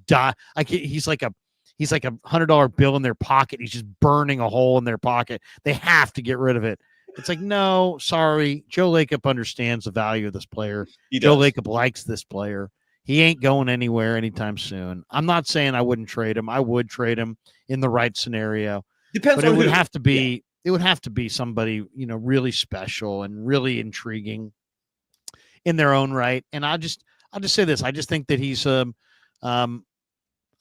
he's like a $100 bill in their pocket. He's just burning a hole in their pocket. They have to get rid of it. It's like, no, sorry. Joe Lacob understands the value of this player. Joe Lacob likes this player. He ain't going anywhere anytime soon. I'm not saying I wouldn't trade him. I would trade him in the right scenario. Depends on it would who. have to be. Yeah. It would have to be somebody, really special and really intriguing in their own right. And I'll just say this. I just think that he's I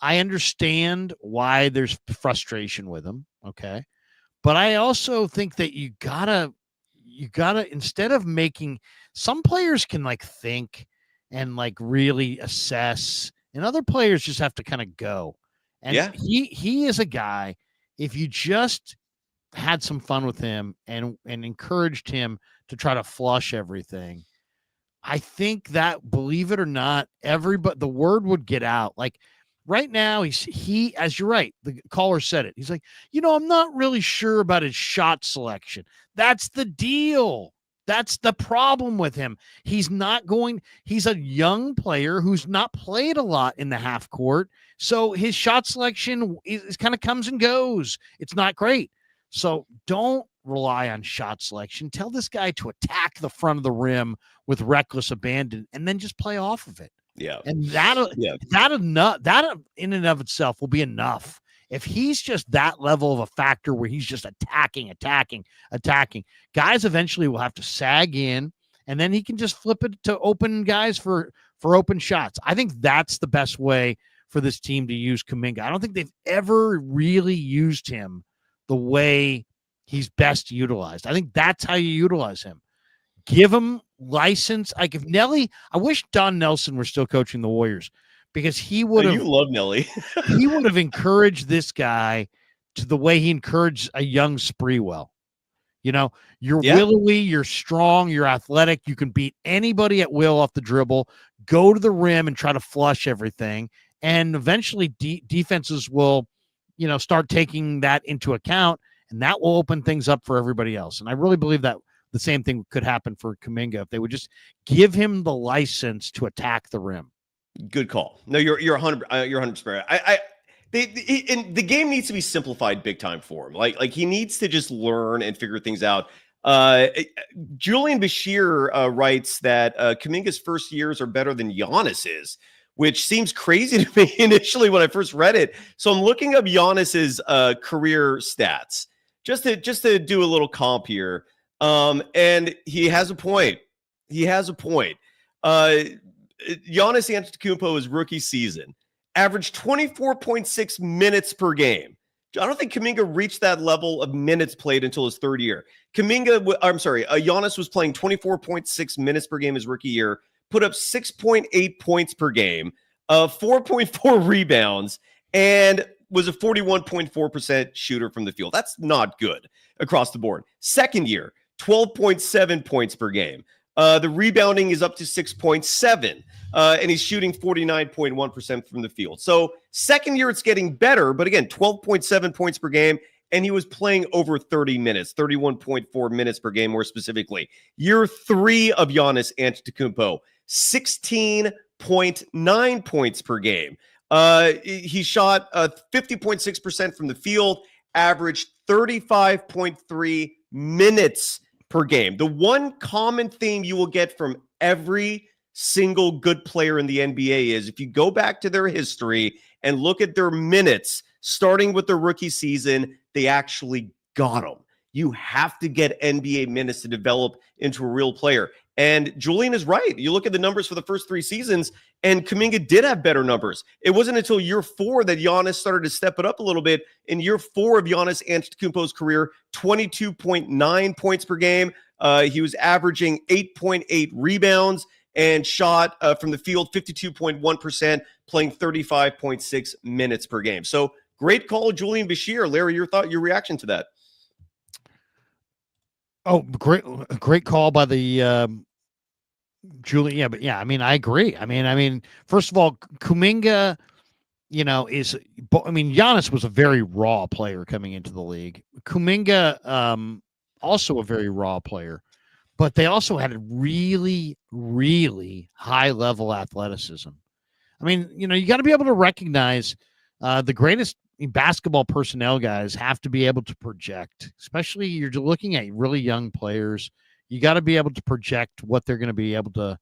understand why there's frustration with him. Okay. But I also think that you gotta, instead of making, some players can like think and like really assess, and other players just have to kind of go. And he is a guy, if you just had some fun with him and encouraged him to try to flush everything, I think that, believe it or not, the word would get out. Like right now, he, as you're right, the caller said it. He's like, I'm not really sure about his shot selection. That's the deal. That's the problem with him. He's a young player who's not played a lot in the half court. So his shot selection is kind of comes and goes. It's not great. So don't rely on shot selection. Tell this guy to attack the front of the rim with reckless abandon, and then just play off of it. Yeah. And that in and of itself will be enough. If he's just that level of a factor where he's just attacking, guys eventually will have to sag in, and then he can just flip it to open guys for open shots. I think that's the best way for this team to use Kuminga. I don't think they've ever really used him the way he's best utilized. I think that's how you utilize him. Give him license. Like if Nelly, I wish Don Nelson were still coaching the Warriors because he would have. You love Nelly. He would have encouraged this guy to the way he encouraged a young Spreewell. You know, you're willowy, you're strong, you're athletic. You can beat anybody at will off the dribble. Go to the rim and try to flush everything. And eventually defenses will, you know, start taking that into account, and that will open things up for everybody else. And I really believe that the same thing could happen for Kuminga if they would just give him the license to attack the rim. Good call. No, you're 100%. The game needs to be simplified big time for him. Like he needs to just learn and figure things out. Julian Bashir writes that Kuminga's first years are better than Giannis's, which seems crazy to me initially when I first read it. So I'm looking up Giannis's career stats just to do a little comp here. And he has a point. Giannis Antetokounmpo's rookie season averaged 24.6 minutes per game. I don't think Kuminga reached that level of minutes played until his third year. Giannis was playing 24.6 minutes per game his rookie year, put up 6.8 points per game, 4.4 rebounds, and was a 41.4% shooter from the field. That's not good across the board. Second year, 12.7 points per game. The rebounding is up to 6.7, and he's shooting 49.1% from the field. So second year, it's getting better, but again, 12.7 points per game, and he was playing over 30 minutes, 31.4 minutes per game more specifically. Year three of Giannis Antetokounmpo, 16.9 points per game. He shot 50.6% from the field, averaged 35.3 minutes per game. The one common theme you will get from every single good player in the NBA is if you go back to their history and look at their minutes, starting with their rookie season, they actually got them. You have to get NBA minutes to develop into a real player. And Julian is right. You look at the numbers for the first three seasons, and Kuminga did have better numbers. It wasn't until year four that Giannis started to step it up a little bit. In year four of Giannis Antetokounmpo's career, 22.9 points per game. He was averaging 8.8 rebounds and shot from the field 52.1%, playing 35.6 minutes per game. So great call, Julian Bashir. Larry, your reaction to that? Oh, great call by the Julian. Yeah, but yeah, I mean, I agree. I mean, first of all, Kuminga, Giannis was a very raw player coming into the league. Kuminga, also a very raw player, but they also had a really, really high level athleticism. I mean, you got to be able to recognize the greatest basketball personnel guys have to be able to project, especially you're looking at really young players. You got to be able to project what they're going to be able to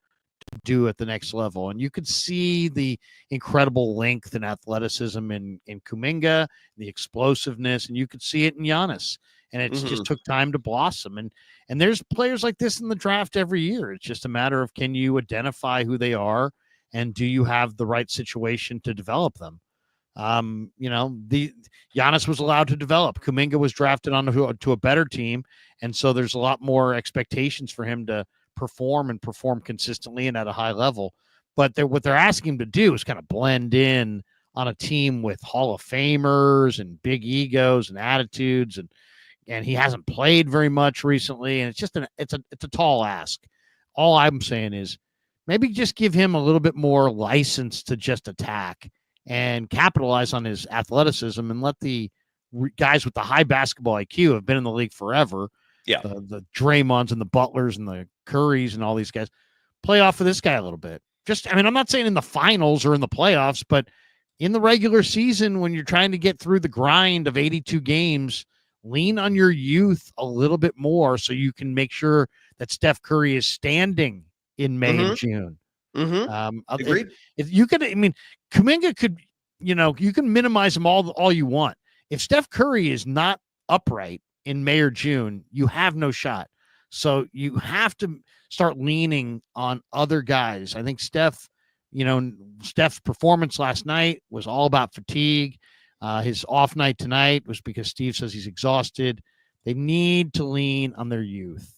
do at the next level. And you could see the incredible length and athleticism in Kuminga, the explosiveness, and you could see it in Giannis. And it's just took time to blossom. And there's players like this in the draft every year. It's just a matter of, can you identify who they are, and do you have the right situation to develop them? The Giannis was allowed to develop. Kuminga was drafted to a better team, and so there's a lot more expectations for him to perform consistently and at a high level. But what they're asking him to do is kind of blend in on a team with Hall of Famers and big egos and attitudes, and he hasn't played very much recently, and it's just it's a tall ask. All I'm saying is maybe just give him a little bit more license to just attack and capitalize on his athleticism, and let the guys with the high basketball IQ have been in the league forever. Yeah. The Draymonds and the Butlers and the Currys and all these guys play off of this guy a little bit. I'm not saying in the finals or in the playoffs, but in the regular season, when you're trying to get through the grind of 82 games, lean on your youth a little bit more so you can make sure that Steph Curry is standing in May and June. Agreed. If you could, Kuminga could, you can minimize him all you want. If Steph Curry is not upright in May or June, you have no shot. So you have to start leaning on other guys. I think Steph, Steph's performance last night was all about fatigue. His off night tonight was because Steve says he's exhausted. They need to lean on their youth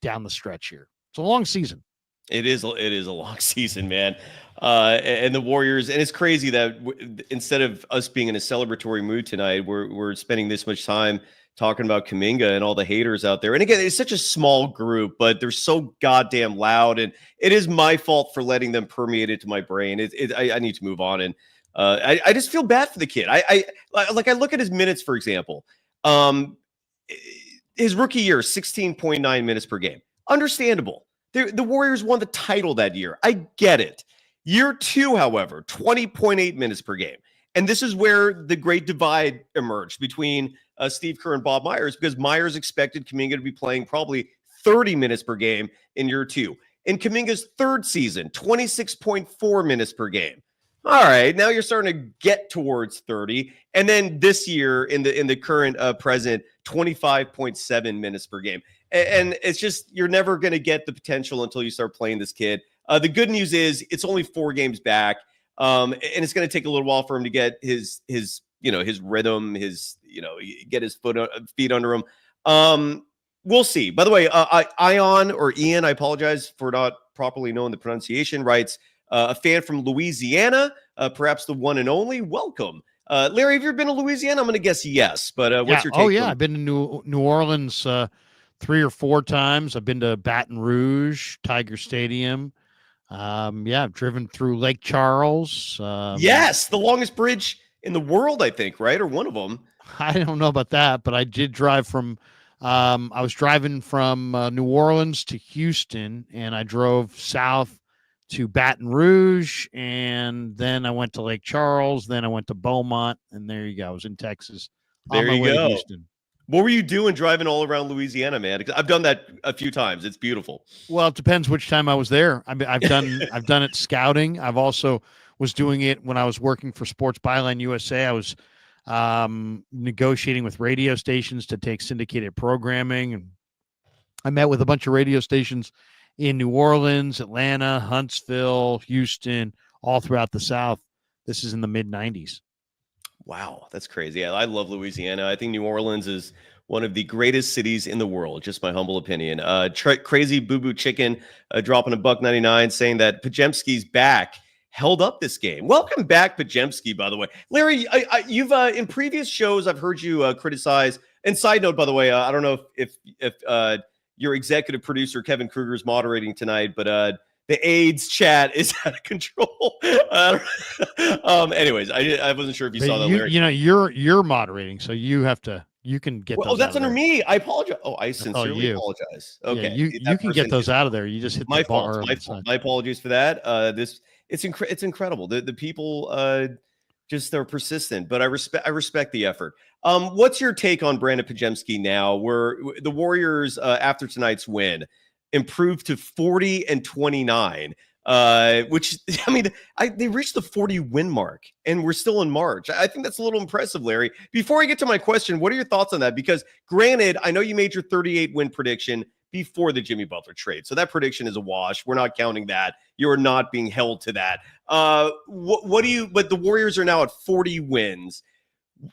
down the stretch here. It's a long season. It is a long season, man. And the Warriors, and it's crazy that instead of us being in a celebratory mood tonight, we're spending this much time talking about Kuminga and all the haters out there. And again, it's such a small group, but they're so goddamn loud, and it is my fault for letting them permeate into my brain. I need to move on, and I just feel bad for the kid. I look at his minutes, for example. His rookie year, 16.9 minutes per game. Understandable. The Warriors won the title that year. I get it. Year 2, however, 20.8 minutes per game. And this is where the great divide emerged between Steve Kerr and Bob Myers, because Myers expected Kuminga to be playing probably 30 minutes per game in year 2. In Kuminga's third season, 26.4 minutes per game. All right, now you're starting to get towards 30. And then this year, in the current present, 25.7 minutes per game. And it's just, you're never going to get the potential until you start playing this kid. The good news is it's only 4 games back. And it's going to take a little while for him to get his rhythm, get his feet under him. We'll see. By the way, Ion or Ian, I apologize for not properly knowing the pronunciation, writes, a fan from Louisiana, perhaps the one and only. Welcome. Larry, have you ever been to Louisiana? I'm going to guess yes, but what's your take? Oh, yeah. I've been to New Orleans 3 or 4 times. I've been to Baton Rouge, Tiger Stadium. I've driven through Lake Charles. Yes, the longest bridge in the world, I think, right? Or one of them. I don't know about that, but I did drive from I was driving from New Orleans to Houston, and I drove south to Baton Rouge, and then I went to Lake Charles, then I went to Beaumont, and there you go. I was in Texas. There you go. Houston. What were you doing driving all around Louisiana, man? I've done that a few times. It's beautiful. Well, it depends which time I was there. I've done it scouting. I've also was doing it when I was working for Sports Byline USA. I was negotiating with radio stations to take syndicated programming, and I met with a bunch of radio stations in New Orleans, Atlanta, Huntsville, Houston, all throughout the South. This is in the mid-90s. Wow, that's crazy. Yeah, I love Louisiana. I think New Orleans is one of the greatest cities in the world, just my humble opinion. Crazy Boo Boo Chicken dropping $1.99, saying that Pajemski's back, held up this game. Welcome back, Pajemski, by the way. Larry, you've in previous shows, I've heard you criticize. And side note, by the way, I don't know if your executive producer, Kevin Kruger, is moderating tonight, but the AIDS chat is out of control. Anyways, I wasn't sure if you saw that, Larry. You're moderating, so you can get those. Oh, that's out under there. me. I apologize. Oh, I sincerely apologize. Okay. Yeah, you can get those out of there. You just hit my the bar. fault. My fault. My apologies for that. It's incredible. The people just they're persistent, but I respect the effort. What's your take on Brandon Pajemski now, where the Warriors after tonight's win improved to 40-29, which, I mean, they reached the 40 win mark, and we're still in March. I think that's a little impressive, Larry. Before I get to my question, what are your thoughts on that? Because granted, I know you made your 38 win prediction before the Jimmy Butler trade, so that prediction is a wash. We're not counting that. You're not being held to that. But the Warriors are now at 40 wins.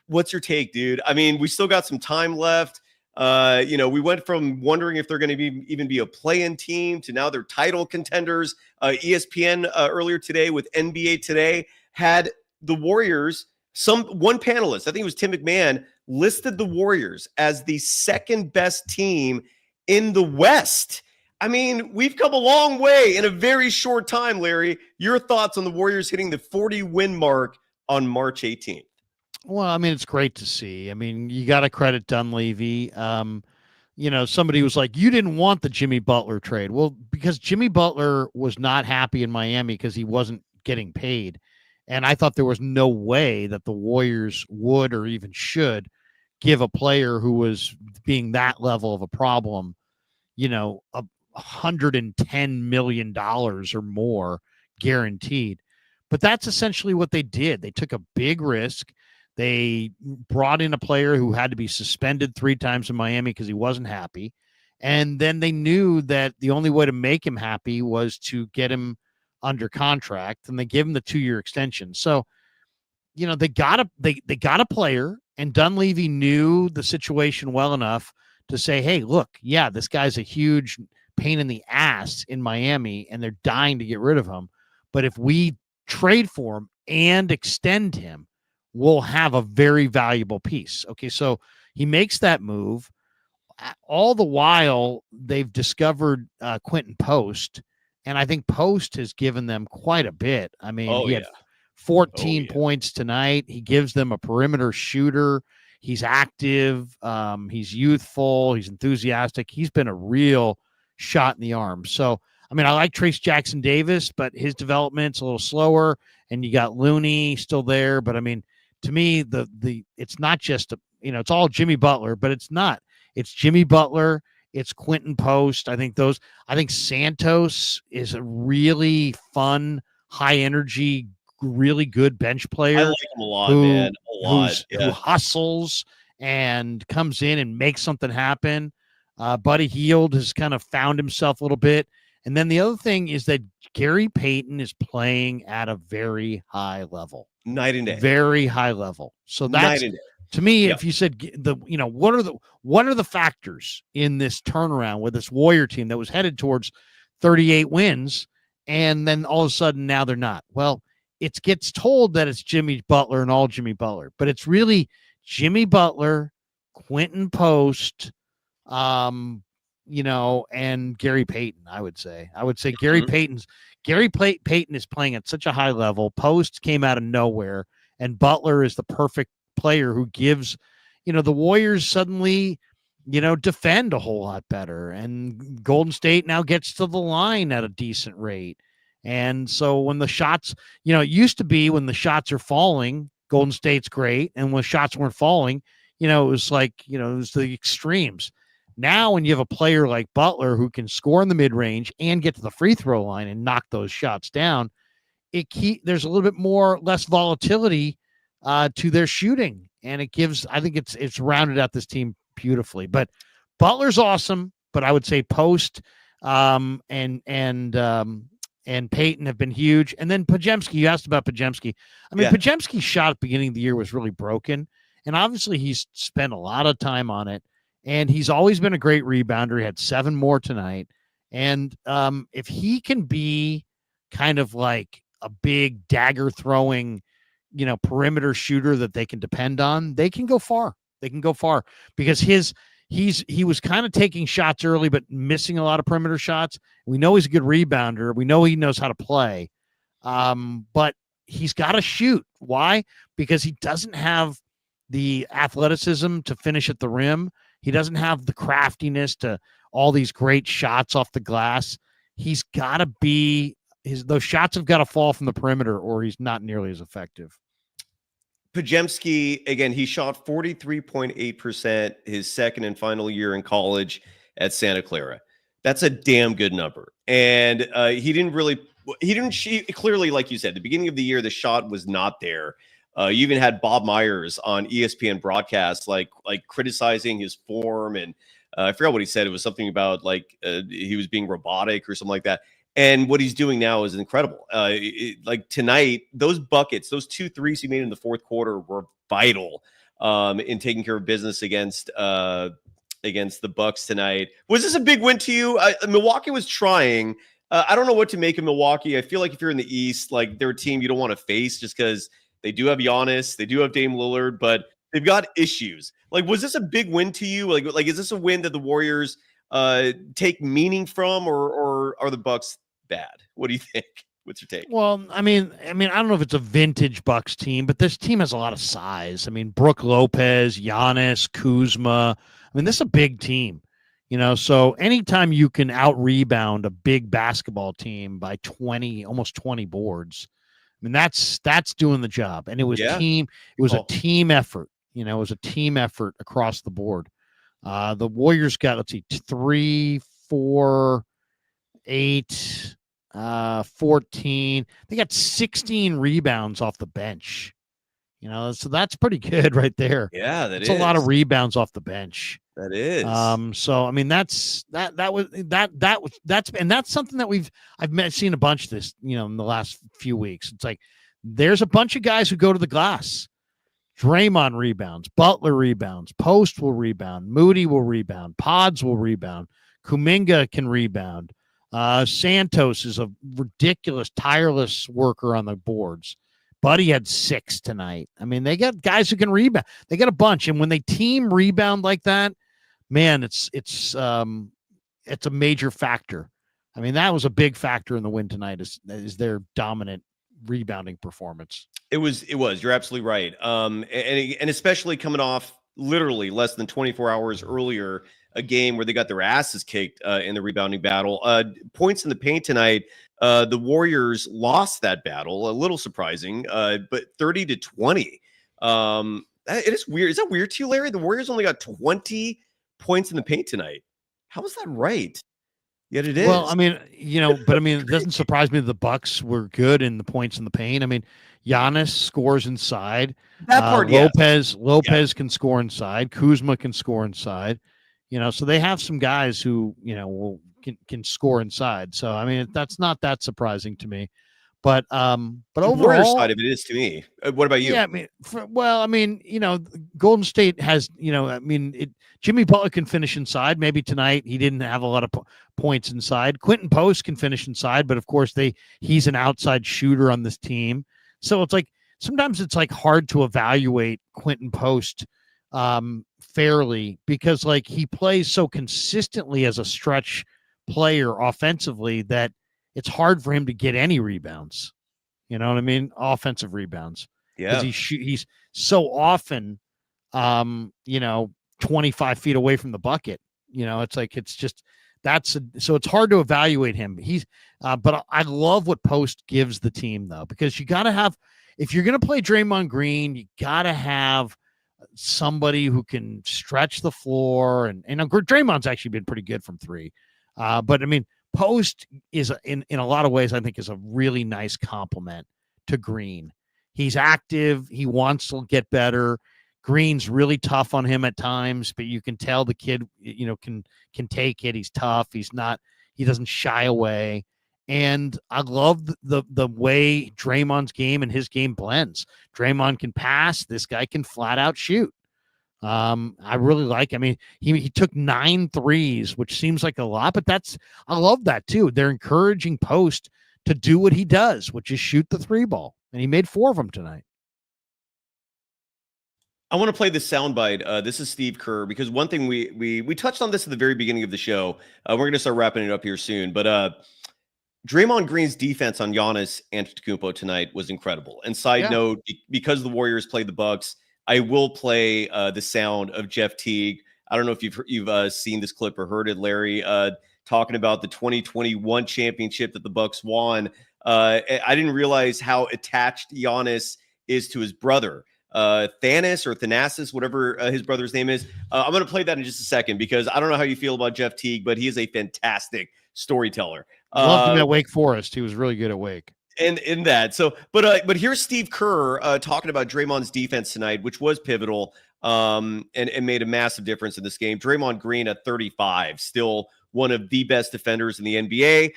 What's your take, dude? I mean, we still got some time left. We went from wondering if they're going to even be a play-in team to now they're title contenders. ESPN earlier today with NBA Today had the Warriors, one panelist, I think it was Tim McMahon, listed the Warriors as the second best team in the West. I mean, we've come a long way in a very short time, Larry. Your thoughts on the Warriors hitting the 40 win mark on March 18th? Well, I mean, it's great to see. I mean, you got to credit Dunleavy. Somebody was like, you didn't want the Jimmy Butler trade. Well, because Jimmy Butler was not happy in Miami because he wasn't getting paid. And I thought there was no way that the Warriors would or even should give a player who was being that level of a problem, $110 million or more guaranteed. But that's essentially what they did. They took a big risk. They brought in a player who had to be suspended 3 times in Miami because he wasn't happy. And then they knew that the only way to make him happy was to get him under contract, and they give him the 2-year extension. So, they got a player, and Dunleavy knew the situation well enough to say, hey, look, yeah, this guy's a huge pain in the ass in Miami, and they're dying to get rid of him. But if we trade for him and extend him, we'll have a very valuable piece. Okay, so he makes that move. All the while, they've discovered Quentin Post, and I think Post has given them quite a bit. I mean, he had 14 points tonight. He gives them a perimeter shooter. He's active. He's youthful. He's enthusiastic. He's been a real shot in the arm. So, I mean, I like Trace Jackson Davis, but his development's a little slower. And you got Looney still there. But I mean, to me, it's not just it's all Jimmy Butler, but it's not. It's Jimmy Butler. It's Quentin Post. I think Santos is a really fun, high energy, really good bench player. I like him a lot, man. A lot. Who hustles and comes in and makes something happen. Buddy Hield has kind of found himself a little bit. And then the other thing is that Gary Payton is playing at a very high level. Night and day. Very high level. So that's, to me, if you said what are the factors in this turnaround with this Warrior team that was headed towards 38 wins, and then all of a sudden now they're not? Well, it gets told that it's Jimmy Butler and all Jimmy Butler, but it's really Jimmy Butler, Quentin Post, and Gary Payton. I would say Gary Payton is playing at such a high level. Post came out of nowhere, and Butler is the perfect player who gives, the Warriors suddenly, defend a whole lot better, and Golden State now gets to the line at a decent rate. And so when the shots, it used to be when the shots are falling, Golden State's great. And when shots weren't falling, it was like, it was the extremes. Now, when you have a player like Butler who can score in the mid range and get to the free throw line and knock those shots down, there's a little bit less volatility to their shooting. And it gives, I think it's rounded out this team beautifully. But Butler's awesome, but I would say Post and Payton have been huge. And then Podziemski, you asked about Podziemski. I mean, Podziemski's shot at the beginning of the year was really broken. And obviously he's spent a lot of time on it. And he's always been a great rebounder. He had 7 more tonight. And if he can be kind of like a big dagger throwing, perimeter shooter that they can depend on, they can go far. They can go far because he was kind of taking shots early, but missing a lot of perimeter shots. We know he's a good rebounder. We know he knows how to play. But he's got to shoot. Why? Because he doesn't have the athleticism to finish at the rim. He doesn't have the craftiness to all these great shots off the glass. He's got to be those shots have got to fall from the perimeter, or he's not nearly as effective. Podziemski, again, he shot 43.8% his second and final year in college at Santa Clara. That's a damn good number. And he didn't shoot clearly, like you said, the beginning of the year, the shot was not there. You even had Bob Myers on ESPN broadcast, like criticizing his form. And I forgot what he said. It was something about he was being robotic or something like that. And what he's doing now is incredible. Like tonight, those buckets, those 2 threes he made in the fourth quarter were vital in taking care of business against the Bucks tonight. Was this a big win to you? Milwaukee was trying. I don't know what to make of Milwaukee. I feel like if you're in the East, like they're a team you don't want to face just because they do have Giannis, they do have Dame Lillard, but they've got issues. Like, was this a big win to you? Like is this a win that the Warriors take meaning from, or are the Bucks bad? What do you think? What's your take? Well, I mean, I don't know if it's a vintage Bucks team, but this team has a lot of size. I mean, Brook Lopez, Giannis, Kuzma. I mean, this is a big team, so anytime you can out-rebound a big basketball team by 20, almost 20 boards, I mean, that's doing the job. And it was a team effort. It was a team effort across the board. The Warriors got, 3, 4, 8, 14. They got 16 rebounds off the bench. So that's pretty good right there. Yeah, That's a lot of rebounds off the bench. That is. So I mean, that's something that I've seen a bunch of this, in the last few weeks. It's like there's a bunch of guys who go to the glass. Draymond rebounds, Butler rebounds, Post will rebound, Moody will rebound, Pods will rebound, Kuminga can rebound. Santos is a ridiculous, tireless worker on the boards. Buddy had 6 tonight. I mean, they got guys who can rebound. They got a bunch, and when they team rebound like that, man, it's a major factor. I mean, that was a big factor in the win tonight. Is their dominant rebounding performance. It was. You're absolutely right. And especially coming off literally less than 24 hours earlier, a game where they got their asses kicked in the rebounding battle. Points in the paint tonight. The Warriors lost that battle. A little surprising, but 30-20. It is weird. Is that weird to you, Larry? The Warriors only got 20 points in the paint tonight. How is that right? Yet it is. Well, I mean, but I mean, it doesn't surprise me that the Bucks were good in the points in the paint. I mean, Giannis scores inside. That part, Lopez can score inside. Kuzma can score inside. So they have some guys who can score inside. So I mean, that's not that surprising to me. But the overall, side of it is to me. What about you? Yeah, I mean, Golden State has, Jimmy Butler can finish inside. Maybe tonight he didn't have a lot of points inside. Quentin Post can finish inside, but of course he's an outside shooter on this team. So it's like sometimes it's like hard to evaluate Quentin Post fairly because like he plays so consistently as a stretch player offensively that it's hard for him to get any rebounds. You know what I mean? Offensive rebounds. Yeah. Because he's so often, 25 feet away from the bucket. It's like, so it's hard to evaluate him. But I love what Post gives the team though, because you got to have, if you're going to play Draymond Green, you got to have somebody who can stretch the floor. And Draymond's actually been pretty good from 3. But I mean, Post is in a lot of ways, I think, is a really nice compliment to Green. He's active. He wants to get better. Green's really tough on him at times, but you can tell the kid, can take it. He's tough. He doesn't shy away. And I love the way Draymond's game and his game blends. Draymond can pass. This guy can flat out shoot. I really like, he took 9 threes, which seems like a lot, but I love that too. They're encouraging Post to do what he does, which is shoot the 3 ball. And he made 4 of them tonight. I want to play this soundbite. This is Steve Kerr, because one thing we touched on this at the very beginning of the show. We're going to start wrapping it up here soon, but Draymond Green's defense on Giannis Antetokounmpo tonight was incredible. And side note, because the Warriors played the Bucks, I will play the sound of Jeff Teague. I don't know if you've seen this clip or heard it, Larry, talking about the 2021 championship that the Bucks won. I didn't realize how attached Giannis is to his brother, Thanasis, whatever his brother's name is. I'm going to play that in just a second because I don't know how you feel about Jeff Teague, but he is a fantastic storyteller. Loved him at Wake Forest. He was really good at Wake. And in that, so, but here's Steve Kerr talking about Draymond's defense tonight, which was pivotal and made a massive difference in this game. Draymond Green at 35, still one of the best defenders in the NBA.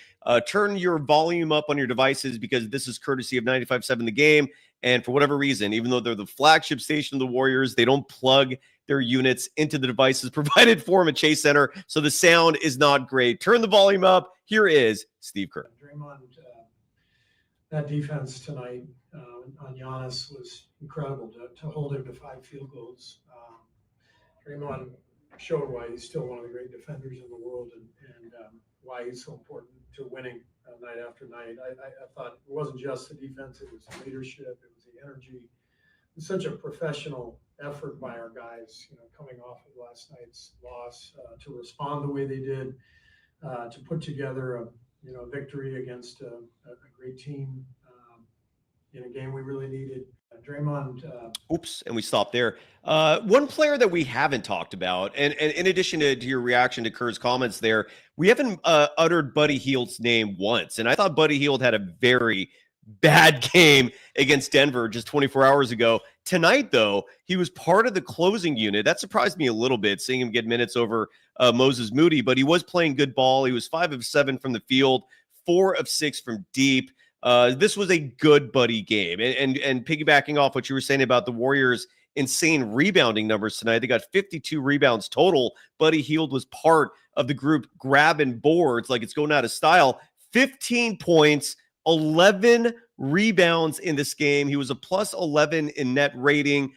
Turn your volume up on your devices because this is courtesy of 95.7 The Game. And for whatever reason, even though they're the flagship station of the Warriors, they don't plug their units into the devices provided for them at Chase Center. So the sound is not great. Turn the volume up. Here is Steve Kerr. Draymond, that defense tonight on Giannis was incredible to hold him to 5 field goals. Draymond showed why he's still one of the great defenders in the world and why he's so important to winning night after night. I thought it wasn't just the defense, it was the leadership, it was the energy. It was such a professional effort by our guys, coming off of last night's loss, to respond the way they did, to put together a victory against a great team in a game we really needed. Draymond. Oops, and we stopped there. One player that we haven't talked about, and in addition to your reaction to Kerr's comments there, we haven't uttered Buddy Hield's name once. And I thought Buddy Hield had a very, bad game against Denver just 24 hours ago. Tonight, though, he was part of the closing unit. That surprised me a little bit, seeing him get minutes over Moses Moody, but he was playing good ball. He was 5 of 7 from the field, 4 of 6 from deep. This was a good Buddy game. And piggybacking off what you were saying about the Warriors' insane rebounding numbers tonight, they got 52 rebounds total. Buddy Hield was part of the group grabbing boards like it's going out of style. 15 points, 11 rebounds in this game. He was a plus 11 in net rating,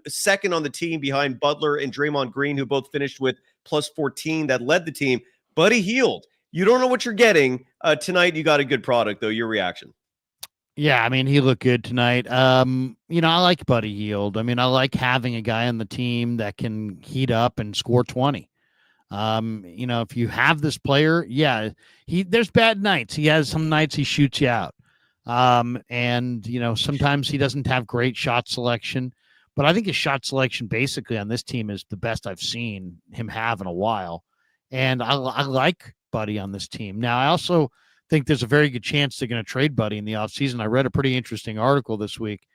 second on the team behind Butler and Draymond Green, who both finished with plus 14 that led the team. Buddy Hield, you don't know what you're getting. Tonight, you got a good product, though. Your reaction? Yeah, I mean, he looked good tonight. I like Buddy Hield. I mean, I like having a guy on the team that can heat up and score 20. If you have this player, there's bad nights. He has some nights he shoots you out. Sometimes he doesn't have great shot selection, but I think his shot selection basically on this team is the best I've seen him have in a while. And I like Buddy on this team. Now, I also think there's a very good chance they're going to trade Buddy in the offseason. I read a pretty interesting article this week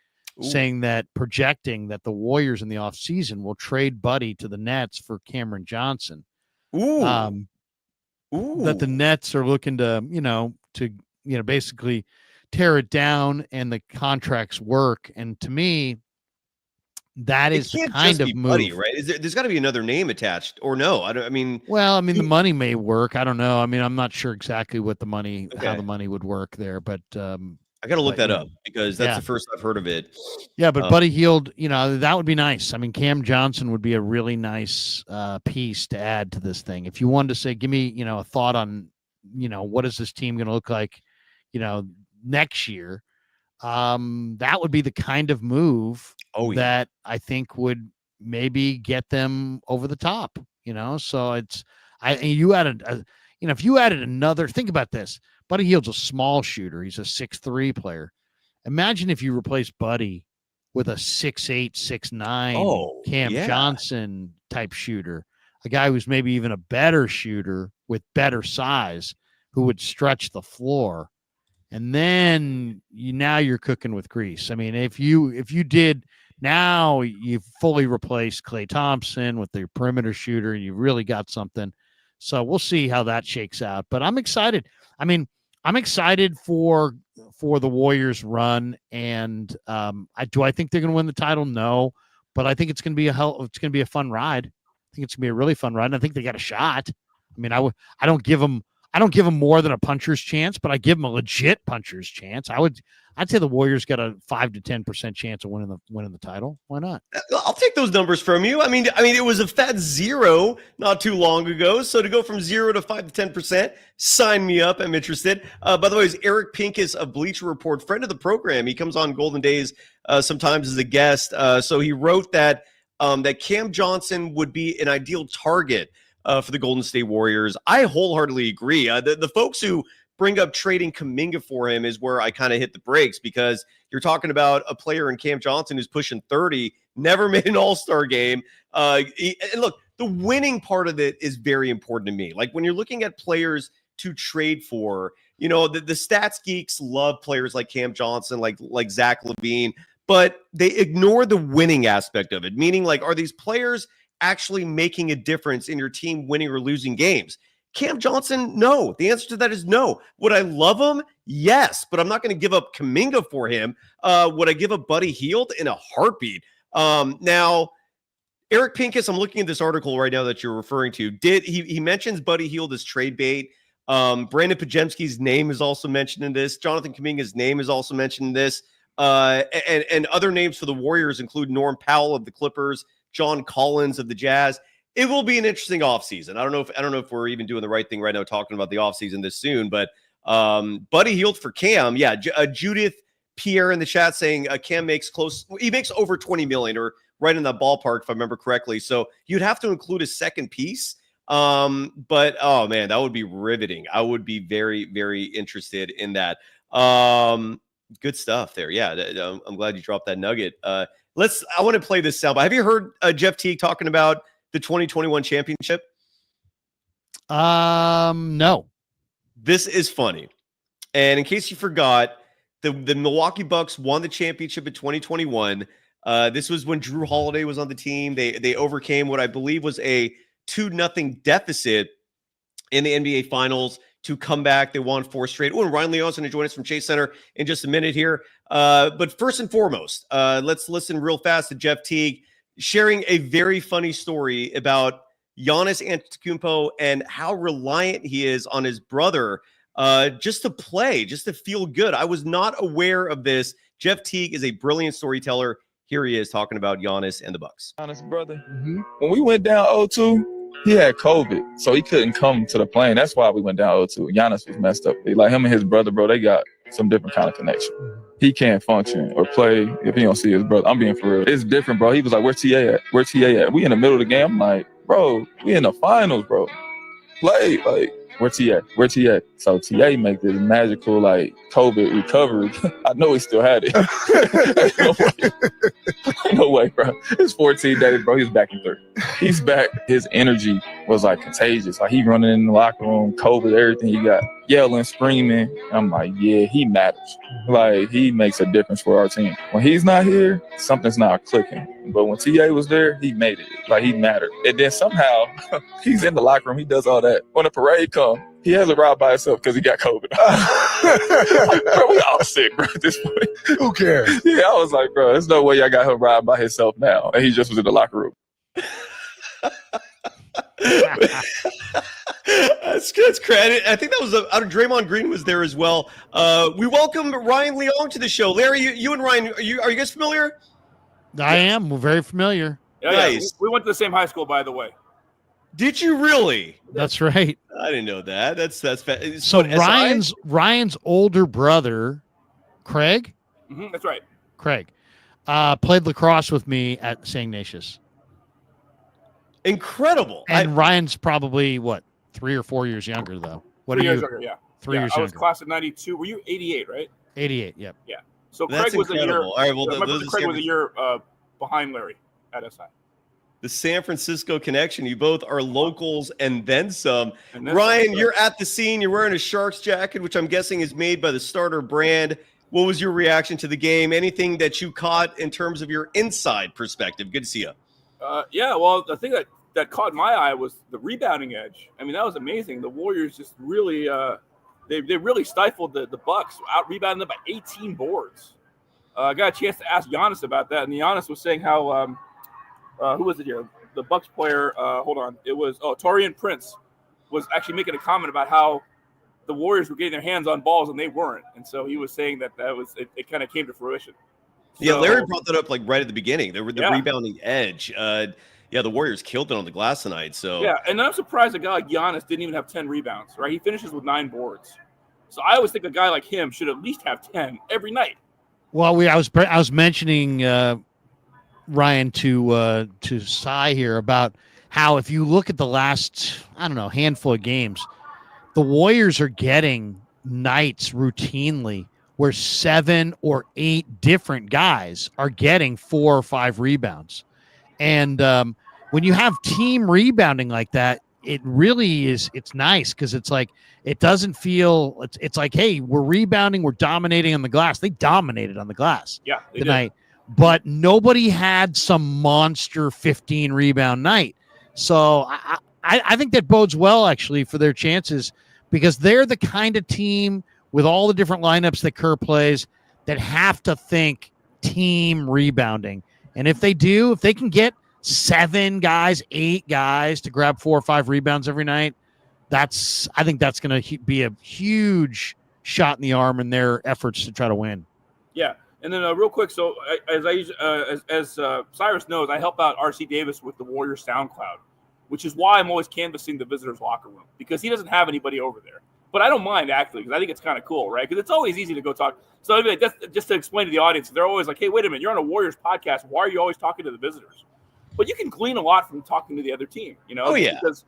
projecting that the Warriors in the offseason will trade Buddy to the Nets for Cameron Johnson. That the Nets are looking to basically tear it down and the contracts work. And to me, that is the kind of move, Buddy, right? There's got to be another name attached, or no? The money may work. I don't know. I mean, I'm not sure exactly what the money, how the money would work there, but I got to look that up because that's the first I've heard of it. Yeah, but Buddy Hield, that would be nice. I mean, Cam Johnson would be a really nice piece to add to this thing. If you wanted to say, give me, a thought on, what is this team going to look like, next year, that would be the kind of move that I think would maybe get them over the top, So if you added another, think about this. Buddy Hield's a small shooter. He's a 6'3" player. Imagine if you replace Buddy with a 6'8", 6'9" Cam Johnson type shooter, a guy who's maybe even a better shooter with better size, who would stretch the floor. And then you're cooking with grease. I mean, if you did, now you've fully replaced Klay Thompson with their perimeter shooter, and you've really got something. So we'll see how that shakes out. But I'm excited. I mean, I'm excited for the Warriors run. And I think they're going to win the title? No, but I think it's going to be a fun ride. I think it's going to be a really fun ride. And I think they got a shot. I mean, I don't give them more than a puncher's chance, but I give them a legit puncher's chance. I'd say the Warriors got a 5 to 10% chance of winning the title. Why not? I'll take those numbers from you. I mean, it was a fat 0 not too long ago. So to go from 0 to 5 to 10%, sign me up. I'm interested. By the way, it's Eric Pincus of Bleacher Report, friend of the program. He comes on Golden Days sometimes as a guest. So he wrote that Cam Johnson would be an ideal target for the Golden State Warriors. I wholeheartedly agree. The folks who bring up trading Kuminga for him is where I kind of hit the brakes, because you're talking about a player in Cam Johnson who's pushing 30, never made an all-star game. And look, the winning part of it is very important to me. Like when you're looking at players to trade for, the stats geeks love players like Cam Johnson, like Zach LaVine, but they ignore the winning aspect of it. Meaning, like, are these players actually making a difference in your team winning or losing games? Cam Johnson, no. The answer to that is no. Would I love him? Yes, but I'm not going to give up Kuminga for him. Would I give up Buddy Hield? In a heartbeat. Now, Eric Pincus, I'm looking at this article right now that you're referring to. He mentions Buddy Hield as trade bait. Brandon Pajemski's name is also mentioned in this. Jonathan Kuminga's name is also mentioned in this. And other names for the Warriors include Norm Powell of the Clippers, John Collins of the Jazz. It will be an interesting offseason. I don't know if we're even doing the right thing right now talking about the offseason this soon, but Buddy Hield for Cam. Yeah, Judith Pierre in the chat saying Cam makes over 20 million, or right in that ballpark if I remember correctly. So you'd have to include a second piece. But oh man, that would be riveting. I would be very, very interested in that. Good stuff there. Yeah, I'm glad you dropped that nugget. I want to play this sound. Have you heard Jeff Teague talking about the 2021 championship? No. This is funny. And in case you forgot, The Milwaukee Bucks won the championship in 2021. This was when Drew Holiday was on the team. They overcame what I believe was a 2-0 deficit in the NBA Finals to come back. They won 4 straight. Oh, and Ryan Leong's going to join us from Chase Center in just a minute here. But first and foremost, let's listen real fast to Jeff Teague sharing a very funny story about Giannis Antetokounmpo and how reliant he is on his brother just to play, just to feel good. I was not aware of this. Jeff Teague is a brilliant storyteller. Here he is talking about Giannis and the Bucks. Giannis, brother. When we went down 0-2, he had COVID, so he couldn't come to the plane. That's why we went down 0-2. Giannis was messed up. Like him and his brother, bro, they got some different kind of connection. He can't function or play if he don't see his brother. I'm being for real. It's different, bro. He was like, where TA at? Where TA at? We in the middle of the game. I'm like, bro, we in the finals, bro. Play, like, where TA? Where TA? So TA make this magical, like, COVID recovery. I know he still had it. No way, bro. It's 14 days, bro. He's back in 30. He's back. His energy was, like, contagious. Like, he running in the locker room, COVID, everything. He got yelling, screaming. I'm like, yeah, he matters. Like, he makes a difference for our team. When he's not here, something's not clicking. But when TA was there, he made it. Like, he mattered. And then somehow, he's in the locker room. He does all that. When the parade comes, he has a ride by himself because he got COVID. Bro, we all sick, bro, at this point. Who cares? Yeah, I was like, bro, there's no way I got him ride by himself now. And he just was in the locker room. That's credit. I think that was Draymond Green was there as well. We welcome Ryan Leong to the show. Larry, you and Ryan, are you guys familiar? I am. We're very familiar. Yeah, nice. We went to the same high school, by the way. Did you really? That's right. I didn't know that. That's so what, Ryan's older brother, Craig. That's right. Craig played lacrosse with me at St. Ignatius. Incredible. And Ryan's probably, 3 or 4 years younger, though. What 3 are you? years younger, yeah. 3 years I was younger. class of 92. Were you 88, right? 88, yep. Yeah. So That's Craig was incredible. a year. All right, well, Craig was a year behind Larry at SI. The San Francisco connection. You both are locals and then some. And then Ryan, some. you're at the scene. You're wearing a Sharks jacket, which I'm guessing is made by the starter brand. What was your reaction to the game? Anything that you caught in terms of your inside perspective? Good to see you. Yeah, well, the thing that caught my eye was the rebounding edge. I mean, that was amazing. The Warriors just really they really stifled the Bucks, out rebounding them by 18 boards. I got a chance to ask Giannis about that, and Giannis was saying how who was it here? The Bucks player. Hold on, it was Taurean Prince was actually making a comment about how the Warriors were getting their hands on balls and they weren't, and so he was saying that it kind of came to fruition. Yeah, Larry brought that up like right at the beginning. There were the Yeah. rebounding edge. Yeah, the Warriors killed it on the glass tonight. So Yeah, and I'm surprised a guy like Giannis didn't even have 10 rebounds, right? He finishes with 9 boards. So I always think a guy like him should at least have 10 every night. Well, I was mentioning Ryan to Cy here about how if you look at the last handful of games, the Warriors are getting nights routinely where 7 or 8 different guys are getting 4 or 5 rebounds. And when you have team rebounding like that, it really is. It's nice because it's like it doesn't feel. It's like, hey, we're rebounding, we're dominating on the glass. They dominated on the glass tonight, but nobody had some monster 15 rebound night. So I think that bodes well actually for their chances because they're the kind of team with all the different lineups that Kerr plays that have to think team rebounding. And if they can get 7 guys, 8 guys to grab 4 or 5 rebounds every night, I think that's going to be a huge shot in the arm in their efforts to try to win. Yeah, and then real quick, so as Cyrus knows, I help out RC Davis with the Warriors SoundCloud, which is why I'm always canvassing the visitors' locker room because he doesn't have anybody over there. But I don't mind actually because I think it's kind of cool, right? Because it's always easy to go talk. So anyway, just to explain to the audience, they're always like, "Hey, wait a minute, you're on a Warriors podcast. Why are you always talking to the visitors?" But you can glean a lot from talking to the other team, you know? Oh, yeah. Because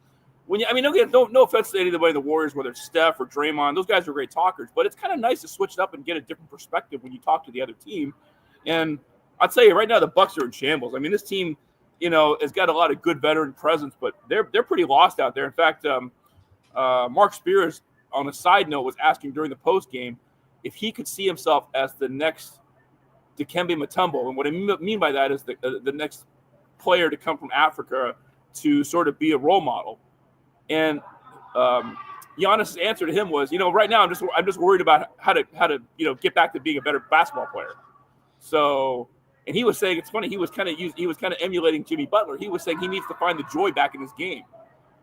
no offense to anybody in the Warriors, whether it's Steph or Draymond, those guys are great talkers. But it's kind of nice to switch it up and get a different perspective when you talk to the other team. And I'll tell you right now, the Bucks are in shambles. I mean, this team, has got a lot of good veteran presence, but they're pretty lost out there. In fact, Mark Spears, on a side note, was asking during the post game, if he could see himself as the next Dikembe Mutombo, and what I mean by that is the next player to come from Africa to sort of be a role model. And Giannis' answer to him was, right now I'm just worried about how to get back to being a better basketball player. So, and he was saying, it's funny, he was kind of emulating Jimmy Butler. He was saying he needs to find the joy back in his game,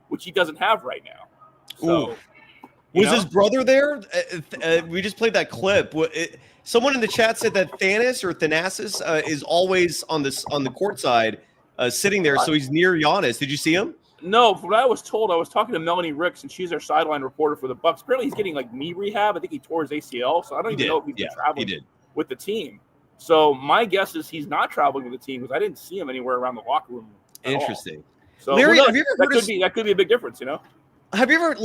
which he doesn't have right now. So, was his brother there? We just played that clip. Someone in the chat said that Thanasis is always on the court side, sitting there, so he's near Giannis. Did you see him? No, from what I was told, I was talking to Melanie Ricks, and she's our sideline reporter for the Bucks. Apparently, he's getting like knee rehab. I think he tore his ACL, so I don't even know if he's been traveling with the team. So my guess is he's not traveling with the team because I didn't see him anywhere around the locker room. Interesting. So Larry, have you ever heard that could be a big difference, Have you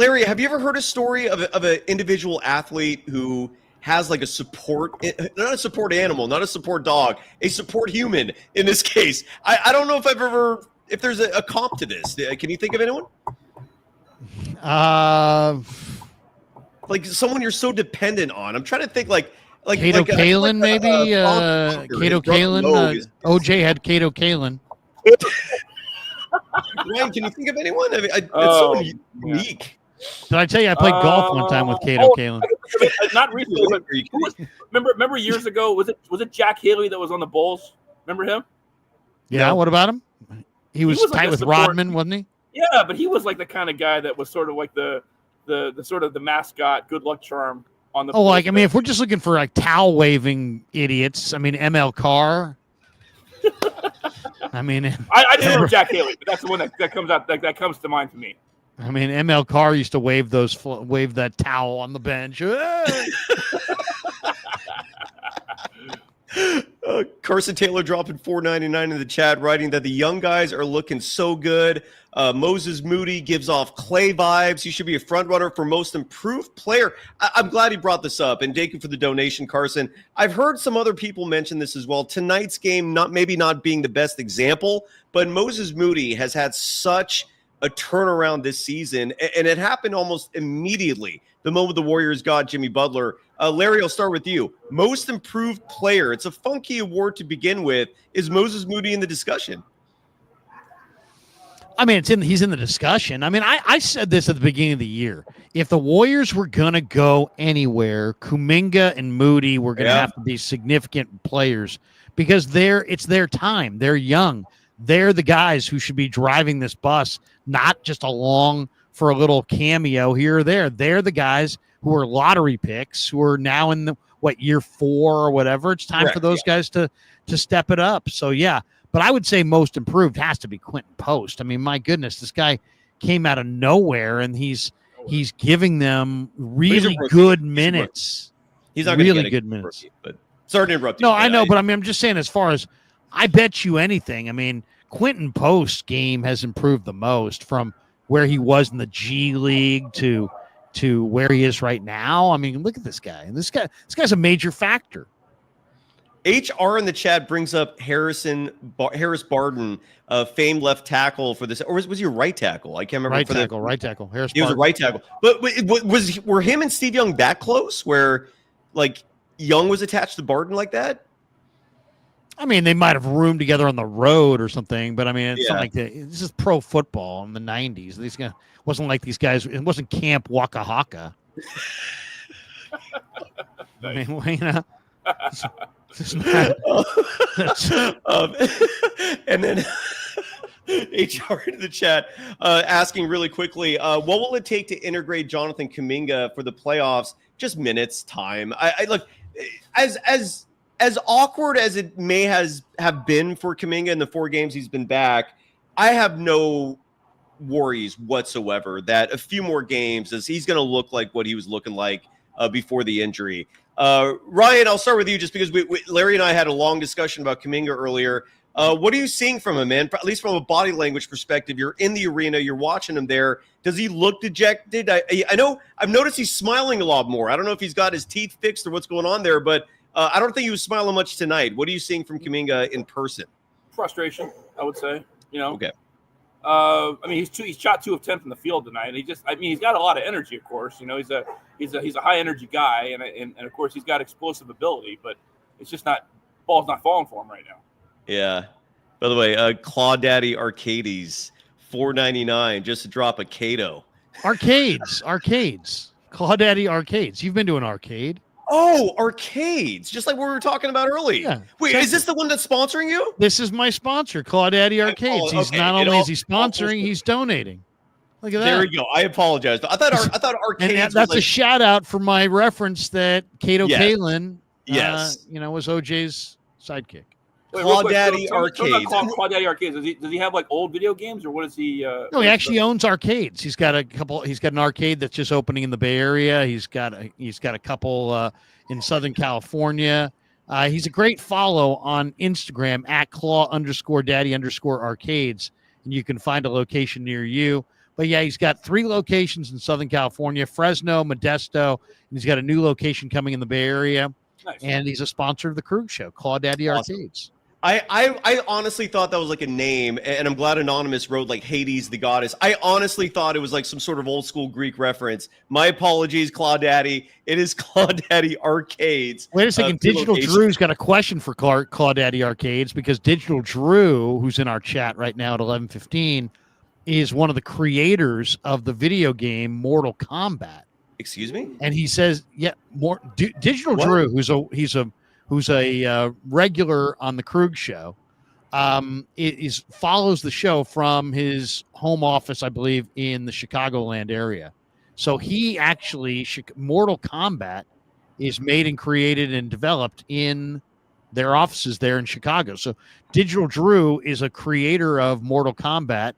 ever heard a story of an individual athlete who has like not a support animal, not a support dog, a support human in this case? I don't know if there's a comp to this. Can you think of anyone? Like someone you're so dependent on. I'm trying to think like Kato Kalin, maybe. Kato Kalin. OJ had Kato Kalin. Ryan, can you think of anyone? I mean, it's so unique. Did I tell you I played golf one time with Kato Kalin? Not recently, but remember years ago? Was it Jack Haley that was on the Bulls? Remember him? Yeah. No. What about him? He was tight like with Rodman, wasn't he? Yeah, but he was like the kind of guy that was sort of like the sort of the mascot, good luck charm on the. Oh, if we're just looking for like towel waving idiots, ML Carr. I didn't remember Jack Haley, but that's the one that comes out that comes to mind for me. ML Carr used to wave that towel on the bench. Carson Taylor dropping $4.99 in the chat, writing that the young guys are looking so good. Moses Moody gives off Clay vibes. He should be a front runner for most improved player. I'm glad he brought this up, and thank you for the donation, Carson. I've heard some other people mention this as well. Tonight's game, maybe not being the best example, but Moses Moody has had such a turnaround this season, and it happened almost immediately the moment the Warriors got Jimmy Butler. Larry, I'll start with you. Most improved player. It's a funky award to begin with. Is Moses Moody in the discussion? He's in the discussion. I said this at the beginning of the year. If the Warriors were going to go anywhere, Kuminga and Moody were going to have to be significant players because it's their time. They're young. They're the guys who should be driving this bus, not just along for a little cameo here or there. They're the guys who are lottery picks, who are now in year 4 or whatever. It's time for those guys to step it up. So, yeah. But I would say most improved has to be Quentin Post. My goodness, this guy came out of nowhere, and he's giving them really good minutes. He's not really good minutes. Rookie, but sorry to interrupt you. No, I know, but I'm just saying, as far as I bet you anything, Quentin Post's game has improved the most from where he was in the G League to where he is right now. Look at this guy. This guy's a major factor. HR in the chat brings up Harris Barden, famed left tackle for this, or was he a right tackle? I can't remember. Right tackle. Harris. He was a right tackle. But were him and Steve Young that close? Where Young was attached to Barden like that? They might have roomed together on the road or something, but it's not like that. This is pro football in the 90s. These guys wasn't like these guys. It wasn't Camp Waka Haka. And then HR in the chat asking really quickly, what will it take to integrate Jonathan Kuminga for the playoffs? Just minutes, time. I look, as awkward as it may have been for Kuminga in the 4 games he's been back, I have no worries whatsoever that a few more games as he's going to look like what he was looking like before the injury. Ryan, I'll start with you just because Larry and I had a long discussion about Kuminga earlier. What are you seeing from him, man? At least from a body language perspective, you're in the arena, you're watching him there. Does he look dejected? I know I've noticed he's smiling a lot more. I don't know if he's got his teeth fixed or what's going on there, but I don't think he was smiling much tonight. What are you seeing from Kuminga in person? Frustration, I would say. Okay. I mean, he's shot 2 of 10 from the field tonight, and he's got a lot of energy. Of course, you know, he's a high energy guy, and of course he's got explosive ability, but it's just ball's not falling for him right now. Yeah. By the way, Claudaddy Arcades, $4.99 just to drop a Cato. Arcades. Claudaddy Arcades. You've been to an arcade. Oh, arcades, just like what we were talking about earlier. Yeah. Wait, is this the one that's sponsoring you? This is my sponsor, Claudaddy Arcades. He's not only is he sponsoring, he's donating. Look at that. There we go. I apologize. I thought arcades. And that's a shout out for my reference that Kato Kalin, yes, was OJ's sidekick. Claudaddy Arcades. Claudaddy Arcades. Does he have like old video games, or what is he? No, he actually owns arcades. He's got an arcade that's just opening in the Bay Area. He's got a couple in Southern California. He's a great follow on Instagram at @claw_daddy_arcades, and you can find a location near you. But yeah, he's got 3 locations in Southern California: Fresno, Modesto, and he's got a new location coming in the Bay Area. Nice. And he's a sponsor of the Krug Show, Claudaddy Arcades. I honestly thought that was like a name, and I'm glad Anonymous wrote like Hades the goddess. I honestly thought it was like some sort of old school Greek reference. My apologies, Claudaddy. It is Claudaddy Arcades. Wait a second. Digital Drew's got a question for Claudaddy Arcades, because Digital Drew, who's in our chat right now at 11:15, is one of the creators of the video game Mortal Kombat. Excuse me? And he says, Digital Drew, who's a regular on the Krug Show, follows the show from his home office, I believe, in the Chicagoland area. So he actually, Mortal Kombat is made and created and developed in their offices there in Chicago. So Digital Drew is a creator of Mortal Kombat,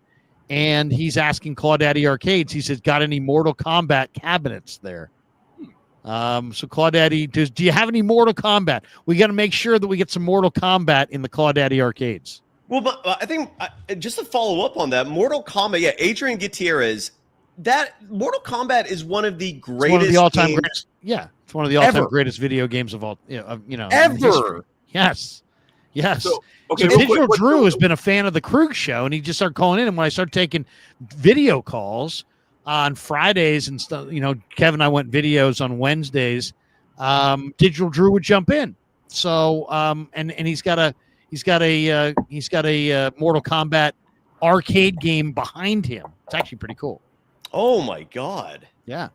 and he's asking Claudaddy Arcades, he says, got any Mortal Kombat cabinets there? So Claudaddy, do you have any Mortal Kombat? We got to make sure that we get some Mortal Kombat in the Claudaddy Arcades. Well, but I think just to follow up on that, Mortal Kombat, Adrian Gutierrez, that Mortal Kombat is one of the greatest. It's one of the all-time greatest. Yeah, it's one of the all-time greatest video games of all. Ever. Yes. So Digital Drew has been a fan of the Krug Show, and he just started calling in. And when I started taking video calls on Fridays and stuff, Kevin and I went videos on Wednesdays. Digital Drew would jump in. So and he's got a Mortal Kombat arcade game behind him. It's actually pretty cool. Oh my God. Yeah.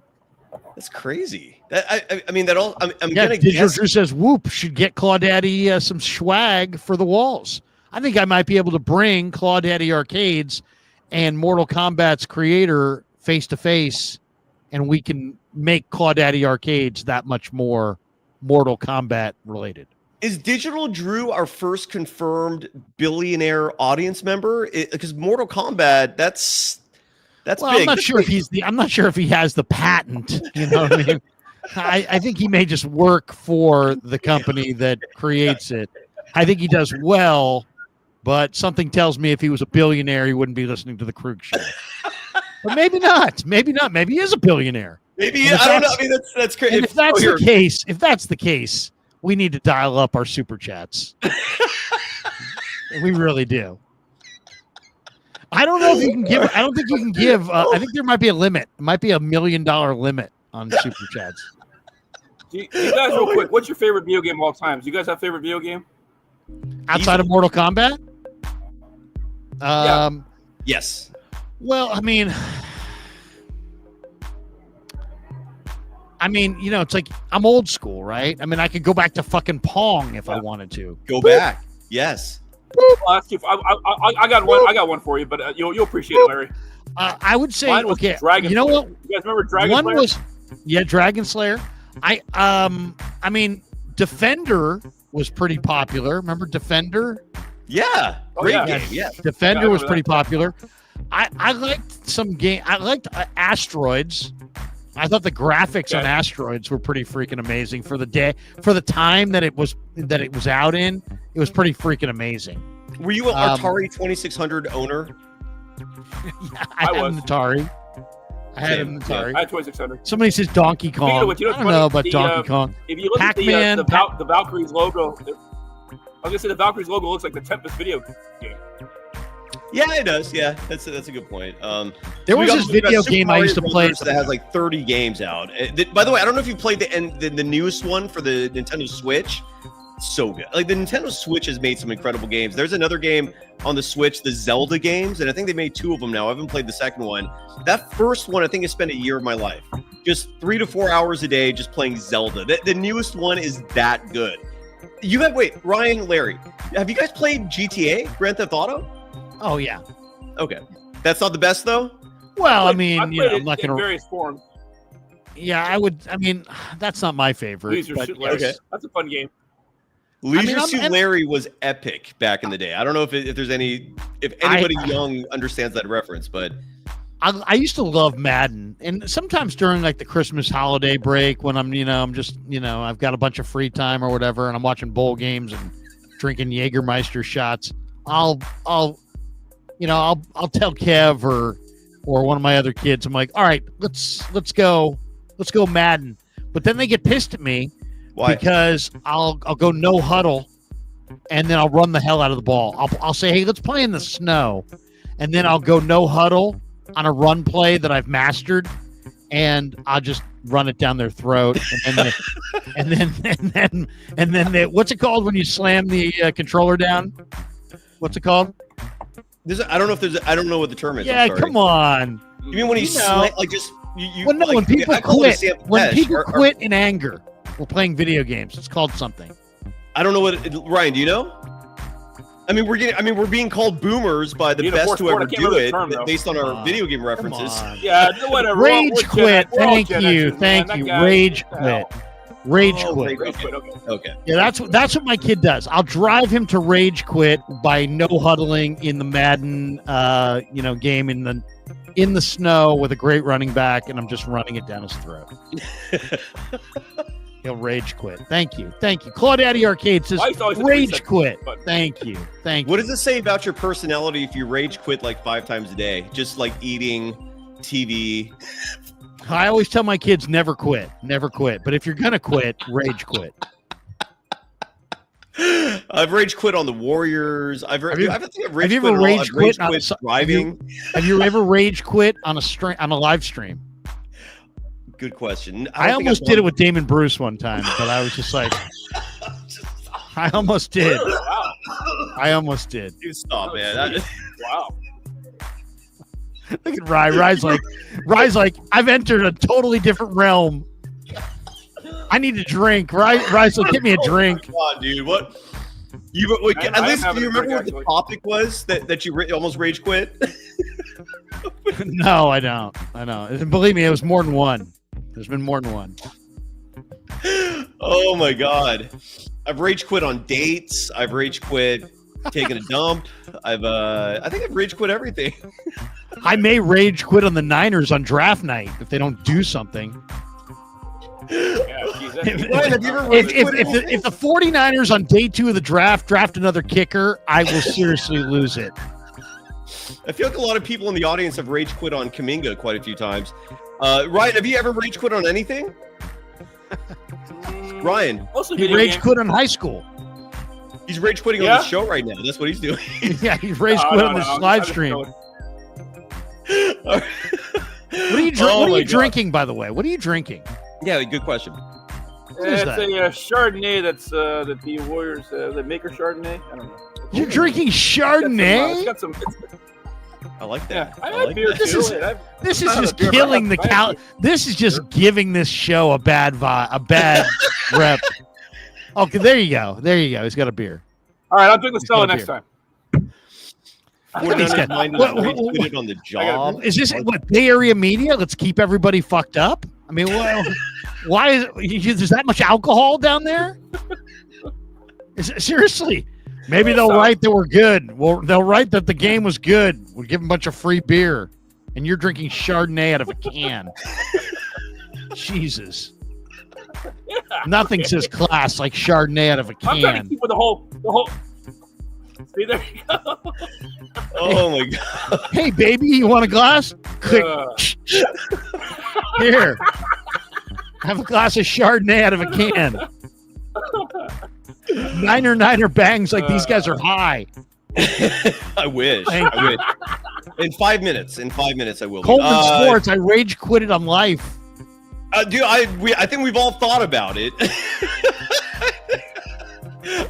That's crazy. I'm gonna Digital guess. Drew says Whoop should get Claudaddy some swag for the walls. I think I might be able to bring Claudaddy Arcades and Mortal Kombat's creator face to face, and we can make Claudaddy Arcades that much more Mortal Kombat related. Is Digital Drew our first confirmed billionaire audience member? Because Mortal Kombat, that's big. I'm not sure if he has the patent. You know what I mean? I think he may just work for the company that creates it. I think he does well, but something tells me if he was a billionaire, he wouldn't be listening to the Krug Show. But maybe not. Maybe not. Maybe he is a billionaire. Maybe I don't know. I mean, that's crazy. If that's the case, we need to dial up our super chats. We really do. I don't know if you can give. I don't think you can give. I think there might be a limit. It might be $1 million limit on super chats. You guys, real quick, what's your favorite video game of all time? Do you guys have a favorite video game? Outside of Mortal Kombat? Yes. Well, I mean, it's like I'm old school, right? I mean, I could go back to fucking Pong if I wanted to. Go back. Yes. I'll ask you I got one. I got one for you, but you'll appreciate it, Larry. I would say, okay. Dragon you know Slayer. what? You guys remember Dragon Slayer? Dragon Slayer. I mean, Defender was pretty popular. Remember Defender? Yeah. Great game. Yeah. Defender was pretty popular. I liked some game. I liked Asteroids. I thought the graphics on Asteroids were pretty freaking amazing for the day, for the time that it was out in. It was pretty freaking amazing. Were you an Atari 2600 owner? Yeah, I had an Atari. I had 2600. Somebody says Donkey Kong. Which, I don't know about Donkey Kong. If you look Pac-Man, at the Valkyries logo, I was gonna say the Valkyries logo looks like the Tempest video game. Yeah, it does. Yeah, that's a good point. There we was got- this we got video Super game I Mario used to play Brothers that has like 30 games out. By the way, I don't know if you played the newest one for the Nintendo Switch. So good. Like the Nintendo Switch has made some incredible games. There's another game on the Switch, the Zelda games, and I think they made 2 of them now. I haven't played the second one. That first one, I think I spent a year of my life, just 3 to 4 hours a day, just playing Zelda. The newest one is that good. Ryan, Larry, have you guys played GTA, Grand Theft Auto? Oh yeah. Okay, that's not the best though. Well, I I've mean, played I'm not in gonna. various forms. Yeah, I would. I mean, that's not my favorite. Leisure but Suit Larry. okay. That's a fun game. Leisure I'm- Suit and- Larry was epic back in the day. I don't know if anybody young understands that reference, but I used to love Madden, and sometimes during like the Christmas holiday break when I'm just I've got a bunch of free time or whatever, and I'm watching bowl games and drinking Jägermeister shots. I'll tell Kev or one of my other kids. I'm like, all right, let's go Madden. But then they get pissed at me. why? Because I'll go no huddle, and then I'll run the hell out of the ball. I'll say, hey, let's play in the snow, and then I'll go no huddle on a run play that I've mastered, and I'll just run it down their throat, and then what's it called when you slam the controller down? What's it called? I don't know what the term is. Yeah, I'm sorry. come on. You mean when you slam, like just you? Well, no, like, when people I call it a quit, Sam when Pesh. people quit in anger, we're playing video games. It's called something. I don't know Ryan, do you know? I mean, we're being called boomers by the Need a best fourth to word. ever I can't do remember the it term, though. based on our video game references. Yeah, whatever. Rage We're quit. Gen X. We're all Thank Gen you. Xers, man. Thank That you. guy- Rage what the hell? quit. Rage Oh, quit. Rage quit. Okay. Okay. Yeah, that's what my kid does. I'll drive him to rage quit by no huddling in the Madden game in the snow with a great running back, and I'm just running it down his throat. He'll rage quit. Thank you. Claudaddy Arcade says I used to always say rage reset, quit. but- Thank you. What does it say about your personality if you rage quit like 5 times a day, just like eating, TV? I always tell my kids never quit. But if you're gonna quit, rage quit. I've rage quit on the Warriors. I think I've rage you quit ever on all- rage I've rage quit on quit driving. Have you ever rage quit on a live stream? Good question. I don't think almost I've did it done- with Damon Bruce one time, but I was just like, I almost did. Wow. I almost did. Dude, stop, man. Wow. Look at Rye. Rye's like, I've entered a totally different realm. I need a drink. Rye's like, get me a drink. Come on, dude. What? At I least am do you having a remember drink, what the actually. topic was that you almost rage quit? No, I don't. I know. And believe me, it was more than one. There's been more than one. Oh my god. I've rage quit on dates. I've rage quit taking a dump. I think I've rage quit everything. I may rage quit on the Niners on draft night if they don't do something. Yeah, geez, Ryan, have you ever rage quit anything? If the 49ers on day 2 of the draft another kicker, I will seriously lose it. I feel like a lot of people in the audience have rage quit on Kuminga quite a few times. Ryan, have you ever rage quit on anything? Ryan, Mostly He video rage games. quit on high school. he's rage quitting on Yeah? the show right now. That's what he's doing. Yeah, he rage No, quit no, on no, this I'm live just stream. going- What are you, Oh what are my you God. drinking, by the way? What are you drinking? Yeah, good question. is It's that? a Chardonnay that's that the Warriors the maker Chardonnay. I don't know. You're drinking It's Chardonnay? got some. I like Yeah, that. I I like like beer that. This too. is- and I've- This is I have just a beer, but killing I the have- cal. This is just giving this show a bad vibe, a bad rep. Okay, there you go. He's got a beer. All right, I'll drink the He's got Stella a next beer. time. Look at these guys. 49ers minded What- rage what- quitted on the job. Is this what Bay Area media? Let's keep everybody fucked up. I mean, why is that much alcohol down there? Seriously, maybe they'll write that we're good. Well, they'll write that the game was good. We'll give them a bunch of free beer, and you're drinking Chardonnay out of a can. Jesus, nothing says class like Chardonnay out of a I'm trying to can. keep with the whole. See, there you go. Oh my god. Hey, baby, you want a glass? Quick, here. Have a glass of Chardonnay out of a can. Niner bangs like these guys are high. I wish. I wish. In 5 minutes. I will. Coleman Sports. I rage quitted on life. Dude, I think we've all thought about it.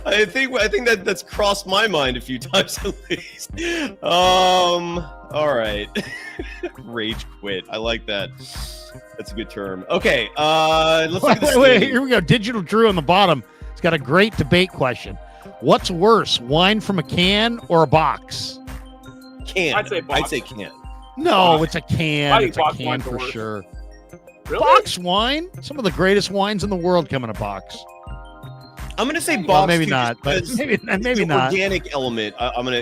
I think that's crossed my mind a few times at least. All right. Rage quit. I like that. That's a good term. Okay. Let's look at this. Wait, here we go. Digital Drew on the bottom. It's got a great debate question. What's worse, wine from a can or a box? Can. I'd say box. I'd say can. No, it's a can. I think It's a box can wine's for the worst. sure. Really? Box wine? Some of the greatest wines in the world come in a box. I'm gonna say box. Well, maybe too, not, but because maybe the not. Organic element. I'm gonna,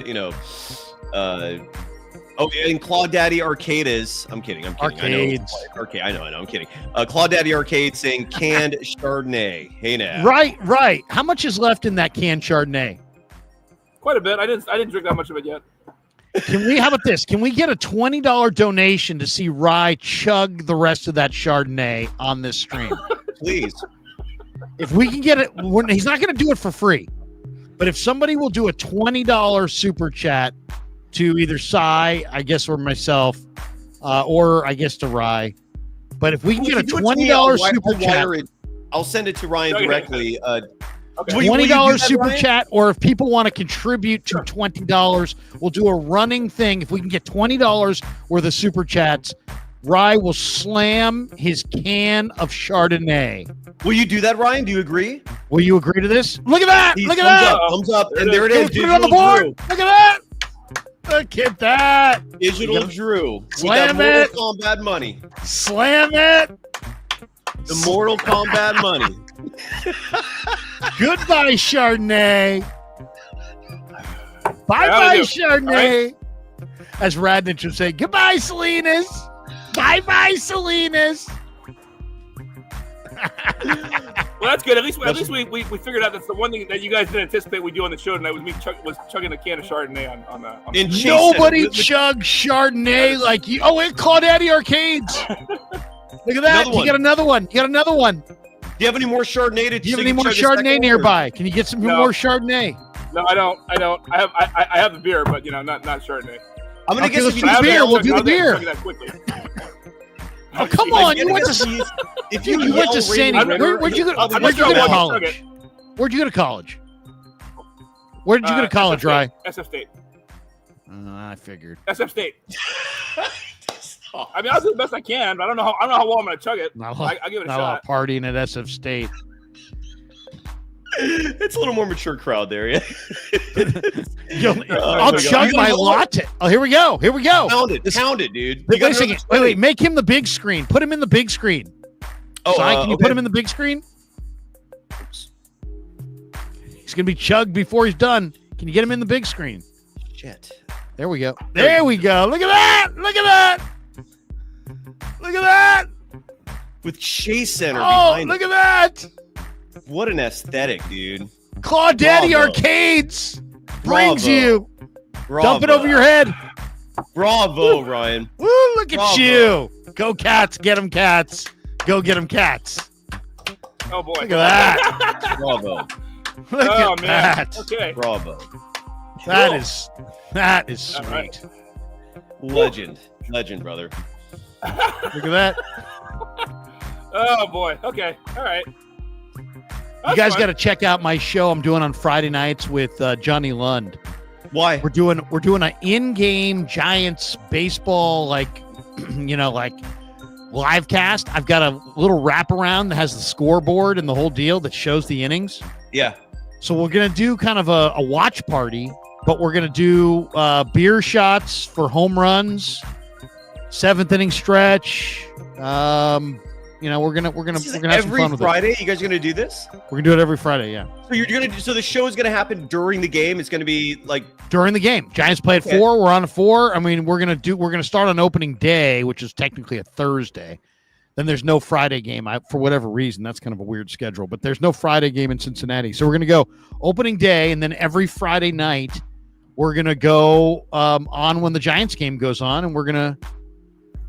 and Claudaddy Arcades. I'm kidding. Arcades. I know. I'm kidding. Claudaddy Arcade saying canned Chardonnay. Hey now. Right. How much is left in that canned Chardonnay? Quite a bit. I didn't drink that much of it yet. How about this? Can we get a $20 donation to see Rye chug the rest of that Chardonnay on this stream? Please. If we can get it, he's not going to do it for free. But if somebody will do a $20 super chat to either Cy, I guess, or myself, or I guess to Rye. But if we can get a $20 super chat, I'll send it to Ryan directly. $20 super chat, or if people want to contribute to $20, we'll do a running thing. If we can get $20 worth of super chats, Rye will slam his can of Chardonnay. Will you do that, Ryan? Do you agree? Will you agree to this? Look at that! Look at that! Thumbs up, and there it is. Put it on the board. Look at that! Look at that! Digital Drew. Slam with it! that Mortal Kombat money. Slam it! The Mortal Kombat money. Goodbye, Chardonnay. Bye-bye, Chardonnay. Right. As Radnich would say, goodbye, Salinas. Bye-bye, Salinas. Well, that's good. At least we figured out that's the one thing that you guys didn't anticipate we do on the show tonight was me chugging a can of Chardonnay on the Nobody chugs Chardonnay like you. Oh, it Claudaddy Arcades. Look at that. You got another one. Do you have any more Chardonnay? Do you have any more Chardonnay nearby? Can you get some more Chardonnay? No, I don't. I have the beer, but not Chardonnay. I'm gonna get some beer. We'll do the beer. Oh, come on! You went to if you went to Sandy. Where'd you go to college? Where'd you go to college? Where did you go to college, Rye? SF State. I figured. SF State. I mean, I'll do the best I can, but I don't know how well I'm going to chug it. I'll give it a shot. Not a lot of partying at SF State. It's a little more mature crowd there, yeah. I'll chug my latte. Oh, here we go. Pound it, dude. Wait. Make him the big screen. Put him in the big screen. Oh, can you put him in the big screen? Oops. He's going to be chugged before he's done. Can you get him in the big screen? Shit. There we go. There we go. Look at that. With Chase Center behind look at that. What an aesthetic, dude. Claudaddy Arcades brings you. Dump it over your head. Bravo, Ryan. Woo, look at you. Go Cats. Get them Cats. Go get them Cats. Oh, boy. Look at that. Bravo. Look at that. Okay. Bravo. That is sweet. Right. Legend, brother. Look at that. Oh, boy. Okay. All right. You guys got to check out my show I'm doing on Friday nights with Johnny Lund. Why? We're doing an in-game Giants baseball like live cast. I've got a little wraparound that has the scoreboard and the whole deal that shows the innings. Yeah. So we're gonna do kind of a watch party, but we're gonna do beer shots for home runs, 7th inning stretch. We're gonna have some fun with every Friday. You guys are gonna do this? We're gonna do it every Friday. Yeah. So the show is gonna happen during the game. It's gonna be like during the game. Giants play at 4. We're on at 4. I mean, we're gonna start on opening day, which is technically a Thursday. Then there's no Friday game. For whatever reason, that's kind of a weird schedule. But there's no Friday game in Cincinnati, so we're gonna go opening day, and then every Friday night we're gonna go on when the Giants game goes on, and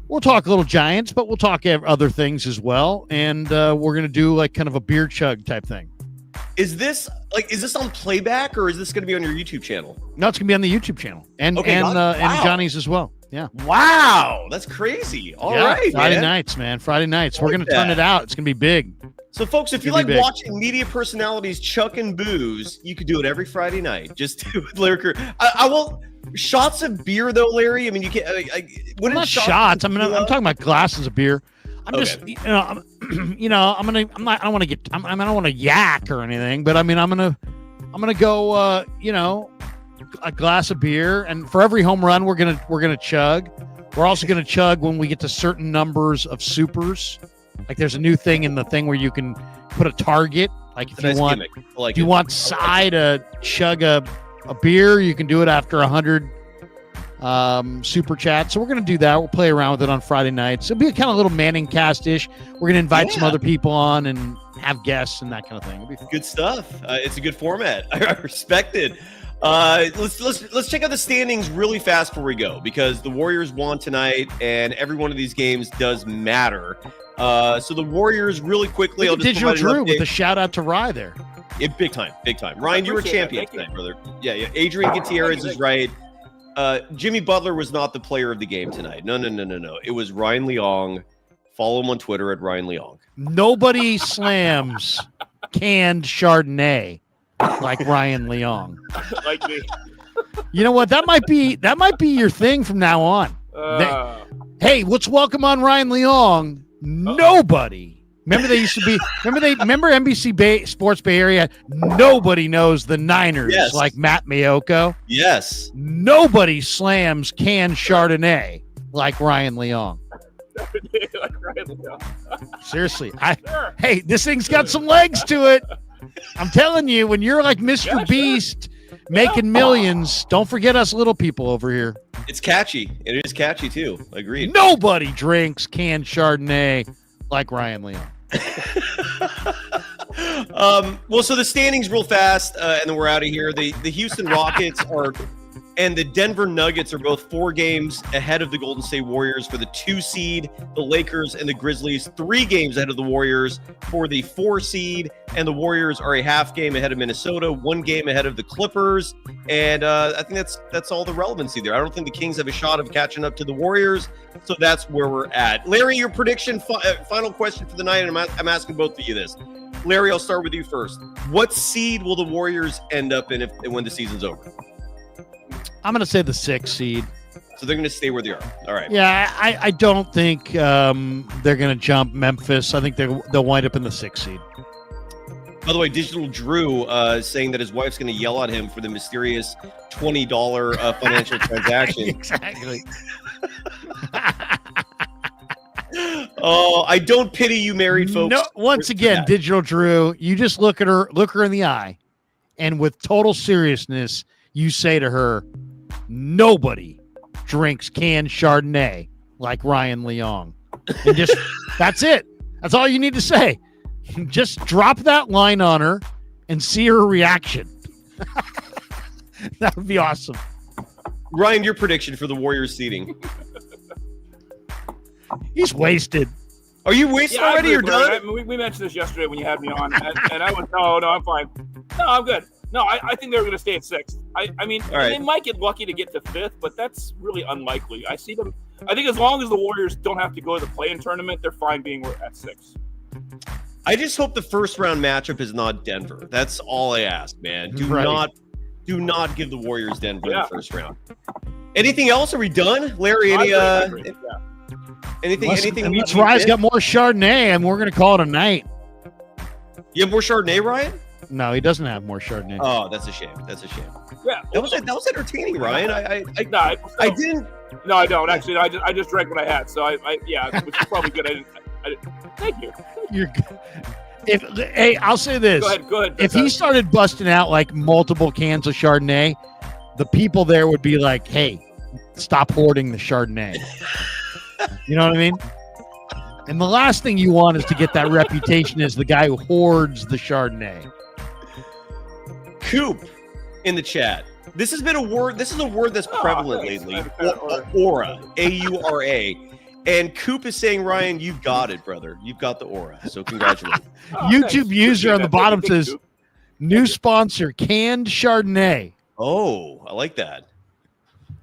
we'll talk a little Giants, but we'll talk other things as well. And we're going to do like kind of a beer chug type thing. Is this on playback or is this going to be on your YouTube channel? No, it's gonna be on the YouTube channel and Okay, and wow. Johnny's as well. Yeah. Wow, that's crazy. All right, Friday man. nights, man. Friday nights. We're like gonna turn that. it out. It's gonna be big. So, folks, if you Could like be big. watching media personalities chuck and booze, you could do it every Friday night. Just do it, Larry. I won't. Shots of beer, though, Larry. I mean, you can't. What Not is shots. I'm talking about glasses of beer. I'm Okay. just, I don't want to yak or anything, but I mean, I'm gonna go, a glass of beer, and for every home run, we're gonna chug. We're also gonna chug when we get to certain numbers of supers. Like there's a new thing in the thing where you can put a target. Like if It's a nice you want, gimmick. I like if you it. want Cy to chug a beer, you can do it after 100 super chat. So we're going to do that. We'll play around with it on Friday nights. It'll be a kind of little Manning cast-ish. We're going to invite some Yeah. other people on and have guests and that kind of thing. It'll be fun. Good stuff. It's a good format. I respect it. Let's check out the standings really fast before we go, because the Warriors won tonight, and every one of these games does matter. So the Warriors, really quickly, I'll Look at just Digital provide an Drew with update. a shout out to Rye there. Yeah, big time. Ryan, you were appreciate that. champion Thank you. tonight, brother. Yeah. Adrian Gutierrez is right. Jimmy Butler was not the player of the game tonight. No. It was Ryan Leong. Follow him on Twitter at Ryan Leong. Nobody slams canned Chardonnay like Ryan Leong. Like me. You know what? That might be your thing from now on. Hey, let's welcome on Ryan Leong. Nobody. Remember they used to be. Remember NBC Sports Bay Area. Nobody knows the Niners Yes. like Matt Miyoko. Yes. Nobody slams canned Chardonnay like Ryan Leong. Like Ryan Leong. Seriously, Sure. hey, this thing's got some legs to it. I'm telling you, when you're like Mr. Yeah, sure. Beast making millions, don't forget us little people over here. It's catchy. It is catchy, too. Agreed. Nobody drinks canned Chardonnay like Ryan Leong. Well, so the standings real fast, and then we're out of here. The Houston Rockets and the Denver Nuggets are both 4 games ahead of the Golden State Warriors for the 2 seed. The Lakers and the Grizzlies 3 games ahead of the Warriors for the 4 seed, and the Warriors are a half game ahead of Minnesota, 1 game ahead of the Clippers. And I think that's all the relevancy there. I don't think the Kings have a shot of catching up to the Warriors, so that's where we're at. Larry, your prediction, final question for the night, and I'm asking both of you this. Larry, I'll start with you first. What seed will the Warriors end up in when the season's over? I'm going to say the 6th seed. So they're going to stay where they are. All right. Yeah, I don't think they're going to jump Memphis. I think they'll wind up in the 6th seed. By the way, Digital Drew saying that his wife's going to yell at him for the mysterious $20 financial transaction. Exactly. Oh, I don't pity you married folks. No, once again, Digital Drew, you just look her in the eye, and with total seriousness, you say to her, nobody drinks canned Chardonnay like Ryan Leong. And just, that's it. That's all you need to say. Just drop that line on her and see her reaction. That would be awesome. Ryan, your prediction for the Warriors seeding. He's wasted. Are you wasted already or done? We mentioned this yesterday when you had me on, and I went, no, I'm fine. No, I'm good. No, I think they're going to stay at 6th. I mean, All right. They might get lucky to get to 5th, but that's really unlikely. I see them. I think as long as the Warriors don't have to go to the play-in tournament, they're fine being at 6. I just hope the first round matchup is not Denver. That's all I ask, man. Do not give the Warriors Denver in the first round. Anything else? Are we done, Larry? Any anything? Unless Ryan's got more Chardonnay, and we're going to call it a night. You have more Chardonnay, Ryan? No, he doesn't have more Chardonnay. Oh, that's a shame. Yeah, that was entertaining, Ryan. I didn't. No, I don't actually. I just drank what I had, so yeah, which is probably good. I didn't. Thank you. You're good. Hey, I'll say this. Go ahead. If he started busting out like multiple cans of Chardonnay, the people there would be like, "Hey, stop hoarding the Chardonnay." You know what I mean? And the last thing you want is to get that reputation as the guy who hoards the Chardonnay. Coop in the chat. This has been a word. This is a word that's prevalent lately. Aura. A-U-R-A. And Coop is saying, Ryan, you've got it, brother. You've got the aura. So congratulations. YouTube user on the bottom says, New sponsor, canned Chardonnay. Oh, I like that.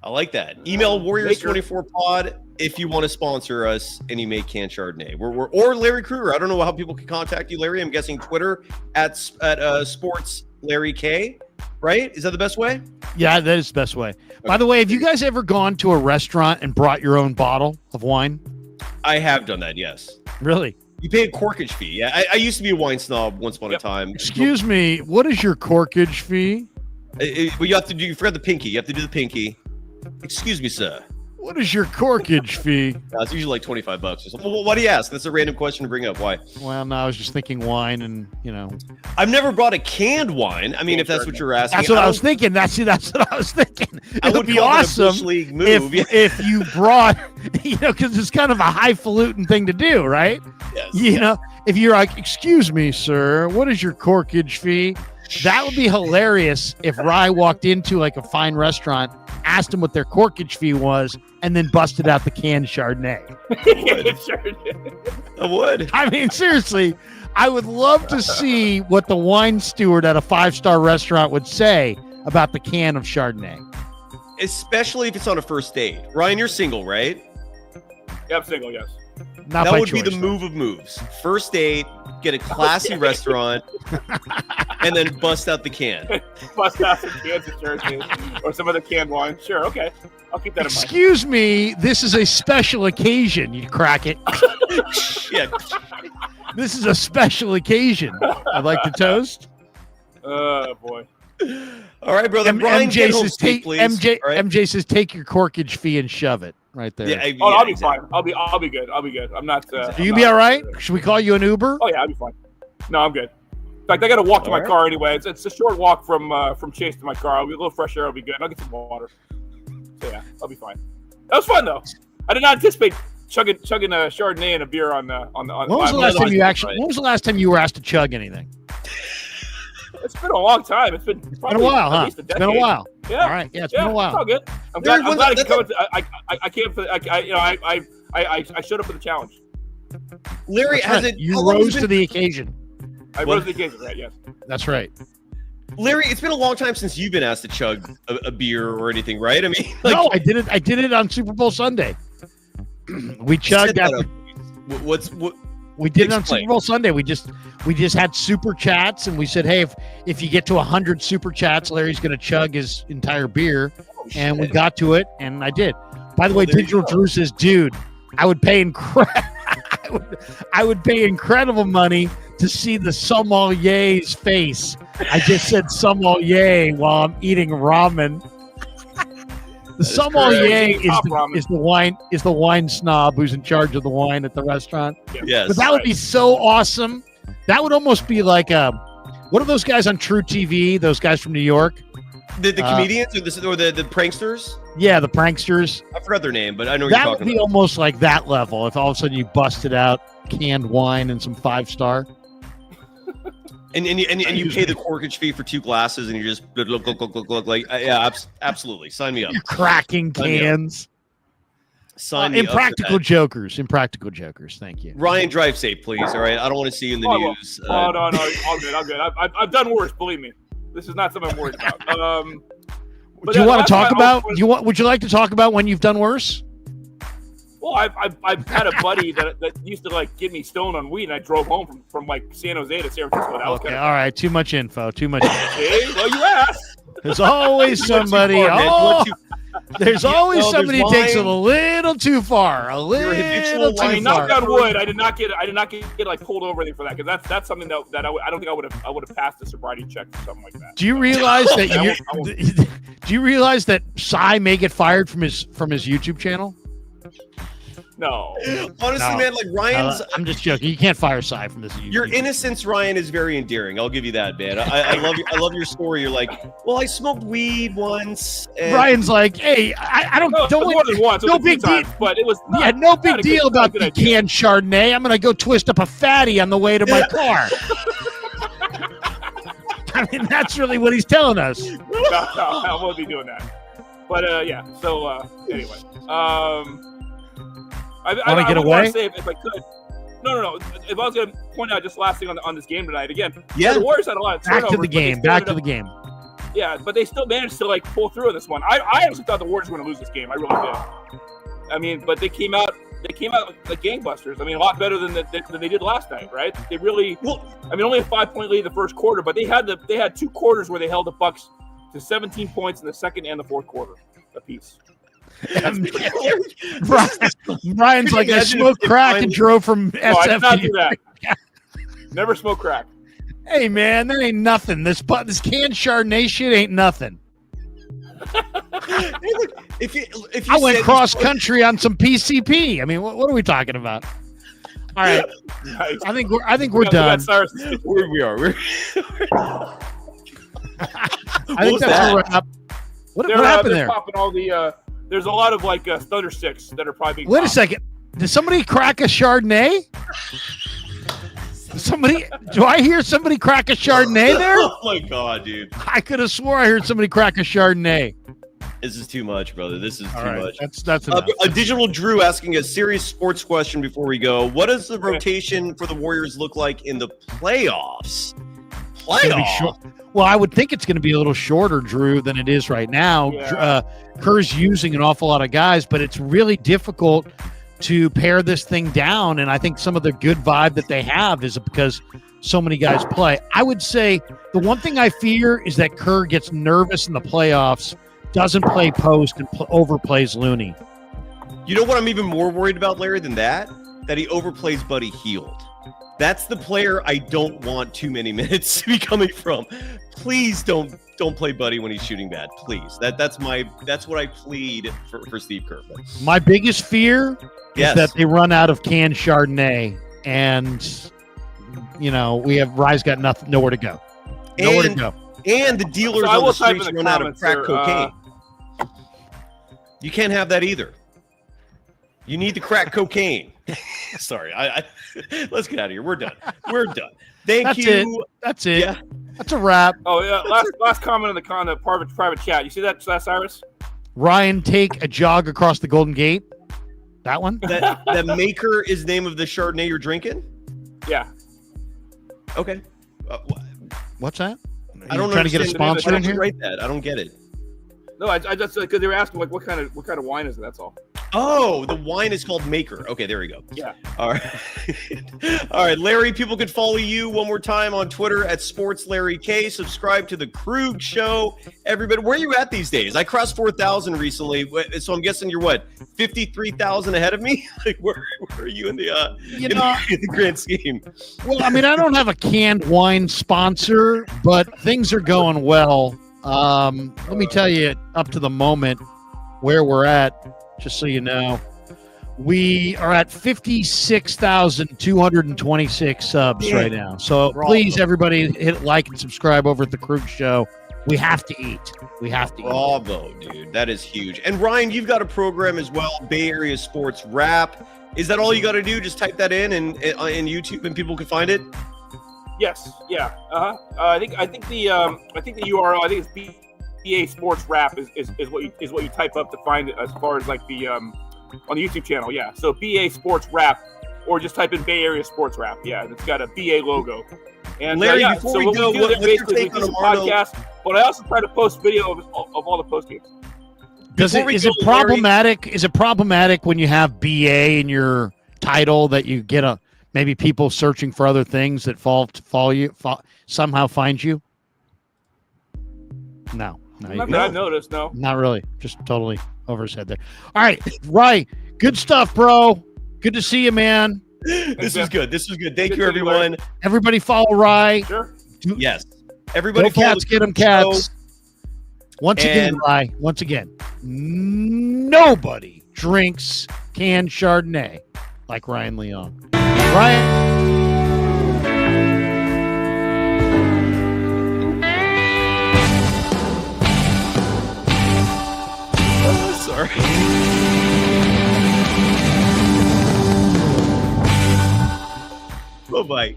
I like that. Email Warriors24pod if you want to sponsor us and you make canned Chardonnay. Or Larry Kruger. I don't know how people can contact you, Larry. I'm guessing Twitter at Sports Larry K. Right? Is that the best way? Yeah, that is the best way. Okay. By the way, have you guys ever gone to a restaurant and brought your own bottle of wine? I have done that, yes. Really? You pay a corkage fee. Yeah, I used to be a wine snob once upon a time. Excuse me, what is your corkage fee? Well, you have to do. You forgot the pinky. You have to do the pinky. Excuse me, sir. What is your corkage fee? It's usually like $25 or something. Well, why do you ask? That's a random question to bring up. Why? Well, no, I was just thinking wine, and I've never brought a canned wine. I mean, if that's what you're asking, that's what I was thinking. That's what I was thinking. It would be awesome move. if you brought, because it's kind of a highfalutin thing to do, right? Yes. If you're like, excuse me, sir, what is your corkage fee? That would be hilarious if Rye walked into like a fine restaurant, asked him what their corkage fee was, and then busted out the canned Chardonnay. I would. I mean, seriously, I would love to see what the wine steward at a 5-star restaurant would say about the can of Chardonnay. Especially if it's on a first date. Ryan, you're single, right? Yeah, I'm single, yes. Not that would choice, be the move of moves. First date, get a classy restaurant, and then bust out the can. Bust out some cans of Jersey or some other canned wine. Sure, okay. I'll keep that in mind. Excuse me, this is a special occasion. You crack it. Yeah. This is a special occasion. I'd like to toast. Oh, boy. All right, brother. Brian, MJ says, please. MJ says, take your corkage fee and shove it right there. Yeah, I'll be fine. I'll be good. I'm not. Are you be all right? Should we call you an Uber? Oh yeah, I'll be fine. No, I'm good. In fact, I got to walk to my car anyway. It's a short walk from Chase to my car. I'll be a little fresh air. I'll be good. I'll get some water. So yeah, I'll be fine. That was fun though. I did not anticipate chugging a Chardonnay and a beer on. When was the last time When was the last time you were asked to chug anything? It's been a long time. It's been a while, huh? It's been a while. Yeah. All right. Yeah, it's been a while. It's all good. I'm glad I can come. I showed up for the challenge. Larry, you rose to the occasion. I rose to the occasion, right? Yes. That's right. Larry, it's been a long time since you've been asked to chug a beer or anything, right? I mean, no, I did it. I did it on Super Bowl Sunday. We chugged after. We did it on Super Bowl Sunday. We just had super chats, and we said, hey, if you get to 100 super chats, Larry's going to chug his entire beer. And we got to it, and I did. By the way, Digital Drew says, dude, I would pay incredible money to see the sommelier's face. I just said sommelier while I'm eating ramen. The sommelier is the wine snob who's in charge of the wine at the restaurant. Yes, but that would be so awesome. That would almost be like what are those guys on True TV? Those guys from New York, the comedians or the pranksters? Yeah, the pranksters. I forgot their name, but I know what you're talking about. That would be almost like that level. If all of a sudden you busted out canned wine and some 5-star. And you pay the corkage fee for 2 glasses, and you just look like absolutely. Sign me up. You're cracking cans. Sign me up. Impractical jokers. Thank you. Ryan, drive safe, please. All right, I don't want to see you in the news. No, all good. I've done worse. Believe me, this is not something I'm worried about. Do you want to talk about? Would you like to talk about when you've done worse? Well, I've had a buddy that used to like get me stoned on weed, and I drove home from like San Jose to San Francisco. That was okay, all right. Too much info. Hey, well, you asked. There's always somebody. There's always somebody who takes it a little too far. A little too far. Knock on wood. I did not get like pulled over anything for that, because that's something that I don't think I would have passed a sobriety check or something like that. Do you realize that Do you realize that Cy may get fired from his YouTube channel? No. Honestly, man, like Ryan's. I'm just joking. You can't fire Cy from this YouTube. Your innocence, Ryan, is very endearing. I'll give you that, man. I love your story. You're like, well, I smoked weed once. And Ryan's like, hey, I don't more than once. No big deal. But it was no big deal about the canned Chardonnay. I'm gonna go twist up a fatty on the way to my car. I mean, that's really what he's telling us. No, I won't be doing that. But yeah. So anyway, I want to get away. Say if I could. No. If I was going to point out just last thing on this game tonight, again, Yeah. the Warriors had a lot of turnovers. Back to the game. Yeah, but they still managed to pull through in this one. I actually thought the Warriors were going to lose this game. I really did. I mean, but they came out like gangbusters. I mean, a lot better than they did last night, right? They really. Well, I mean, only a 5-point lead in the first quarter, but they had 2 quarters where they held the Bucks to 17 points in the second and the fourth quarter apiece. Brian's like, I smoked crack and drove from SF. No, I did not do that. Never smoke crack. Hey man, that ain't nothing. This canned Chardonnay shit ain't nothing. If you I went cross country on some PCP. I mean, what are we talking about? All right, Nice. I think we're done. we are. I think that's a wrap. What happened there? Popping all the. There's a lot of Thunder Sticks that are probably being Wait popped. a second. Did somebody crack a Chardonnay? Do I hear somebody crack a Chardonnay there? Oh my god, dude! I could have swore I heard somebody crack a Chardonnay. This is too much, brother. This is too much. That's enough. A Digital Drew asking a serious sports question before we go. What does the rotation for the Warriors look like in the playoffs? Well, I would think it's going to be a little shorter, Drew, than it is right now. Yeah. Kerr's using an awful lot of guys, but it's really difficult to pare this thing down. And I think some of the good vibe that they have is because so many guys play. I would say the one thing I fear is that Kerr gets nervous in the playoffs, doesn't play post, and overplays Looney. You know what I'm even more worried about, Larry, than that? That he overplays Buddy Hield. That's the player I don't want too many minutes to be coming from. Please don't play Buddy when he's shooting bad. Please. That's what I plead for Steve Kerr. My biggest fear is that they run out of canned Chardonnay, and Rye's got nowhere to go. And the dealers on the streets run out of crack cocaine. You can't have that either. You need the crack cocaine. Sorry, let's get out of here. We're done. Thank you. That's it. Yeah. That's a wrap. Oh yeah. Last comment in the private chat. You see that, Cyrus? Ryan, take a jog across the Golden Gate. That one. That Maker is the name of the Chardonnay you're drinking. Yeah. Okay. What's that? I don't know. Trying to get a sponsor in here. Write that. I don't get it. No, I just because they were asking what kind of wine is it? That's all. Oh, the wine is called Maker. Okay, there we go. Yeah. All right. All right, Larry, people can follow you one more time on Twitter at SportsLarryK. Subscribe to The Krug Show. Everybody, where are you at these days? I crossed 4,000 recently, so I'm guessing you're what, 53,000 ahead of me? Like, where are you in the in the grand scheme? Well, I mean, I don't have a canned wine sponsor, but things are going well. Let me tell you, up to the moment, where we're at, just so you know, we are at 56,226 subs right now. So please, everybody, hit like and subscribe over at The Krug Show. We have to eat. Bravo, dude. That is huge. And Ryan, you've got a program as well, Bay Area Sports Rap. Is that all you got to do? Just type that in YouTube and people can find it? Yes. Yeah. I think the URL. I think it's BA Sports Rap is what you type up to find it as far as like the on the YouTube channel. Yeah. So BA Sports Rap, or just type in Bay Area Sports Rap. Yeah, it's got a BA logo. And Larry, before we go, what's your take on a podcast? But I also try to post video of all the post games. Is it problematic? Is it problematic when you have BA in your title that you get maybe people searching for other things that somehow find you? No. I've noticed. No, not really. Just totally over his head there. All right, Rye, good stuff, bro. Good to see you, man. This is good. Thank you, everyone. Everybody follow Rye. Sure. Yes. Everybody follow cats, get them cats. Once again, Rye. Once again, nobody drinks canned Chardonnay like Ryan Leong. Ryan. Sorry. Bye-bye.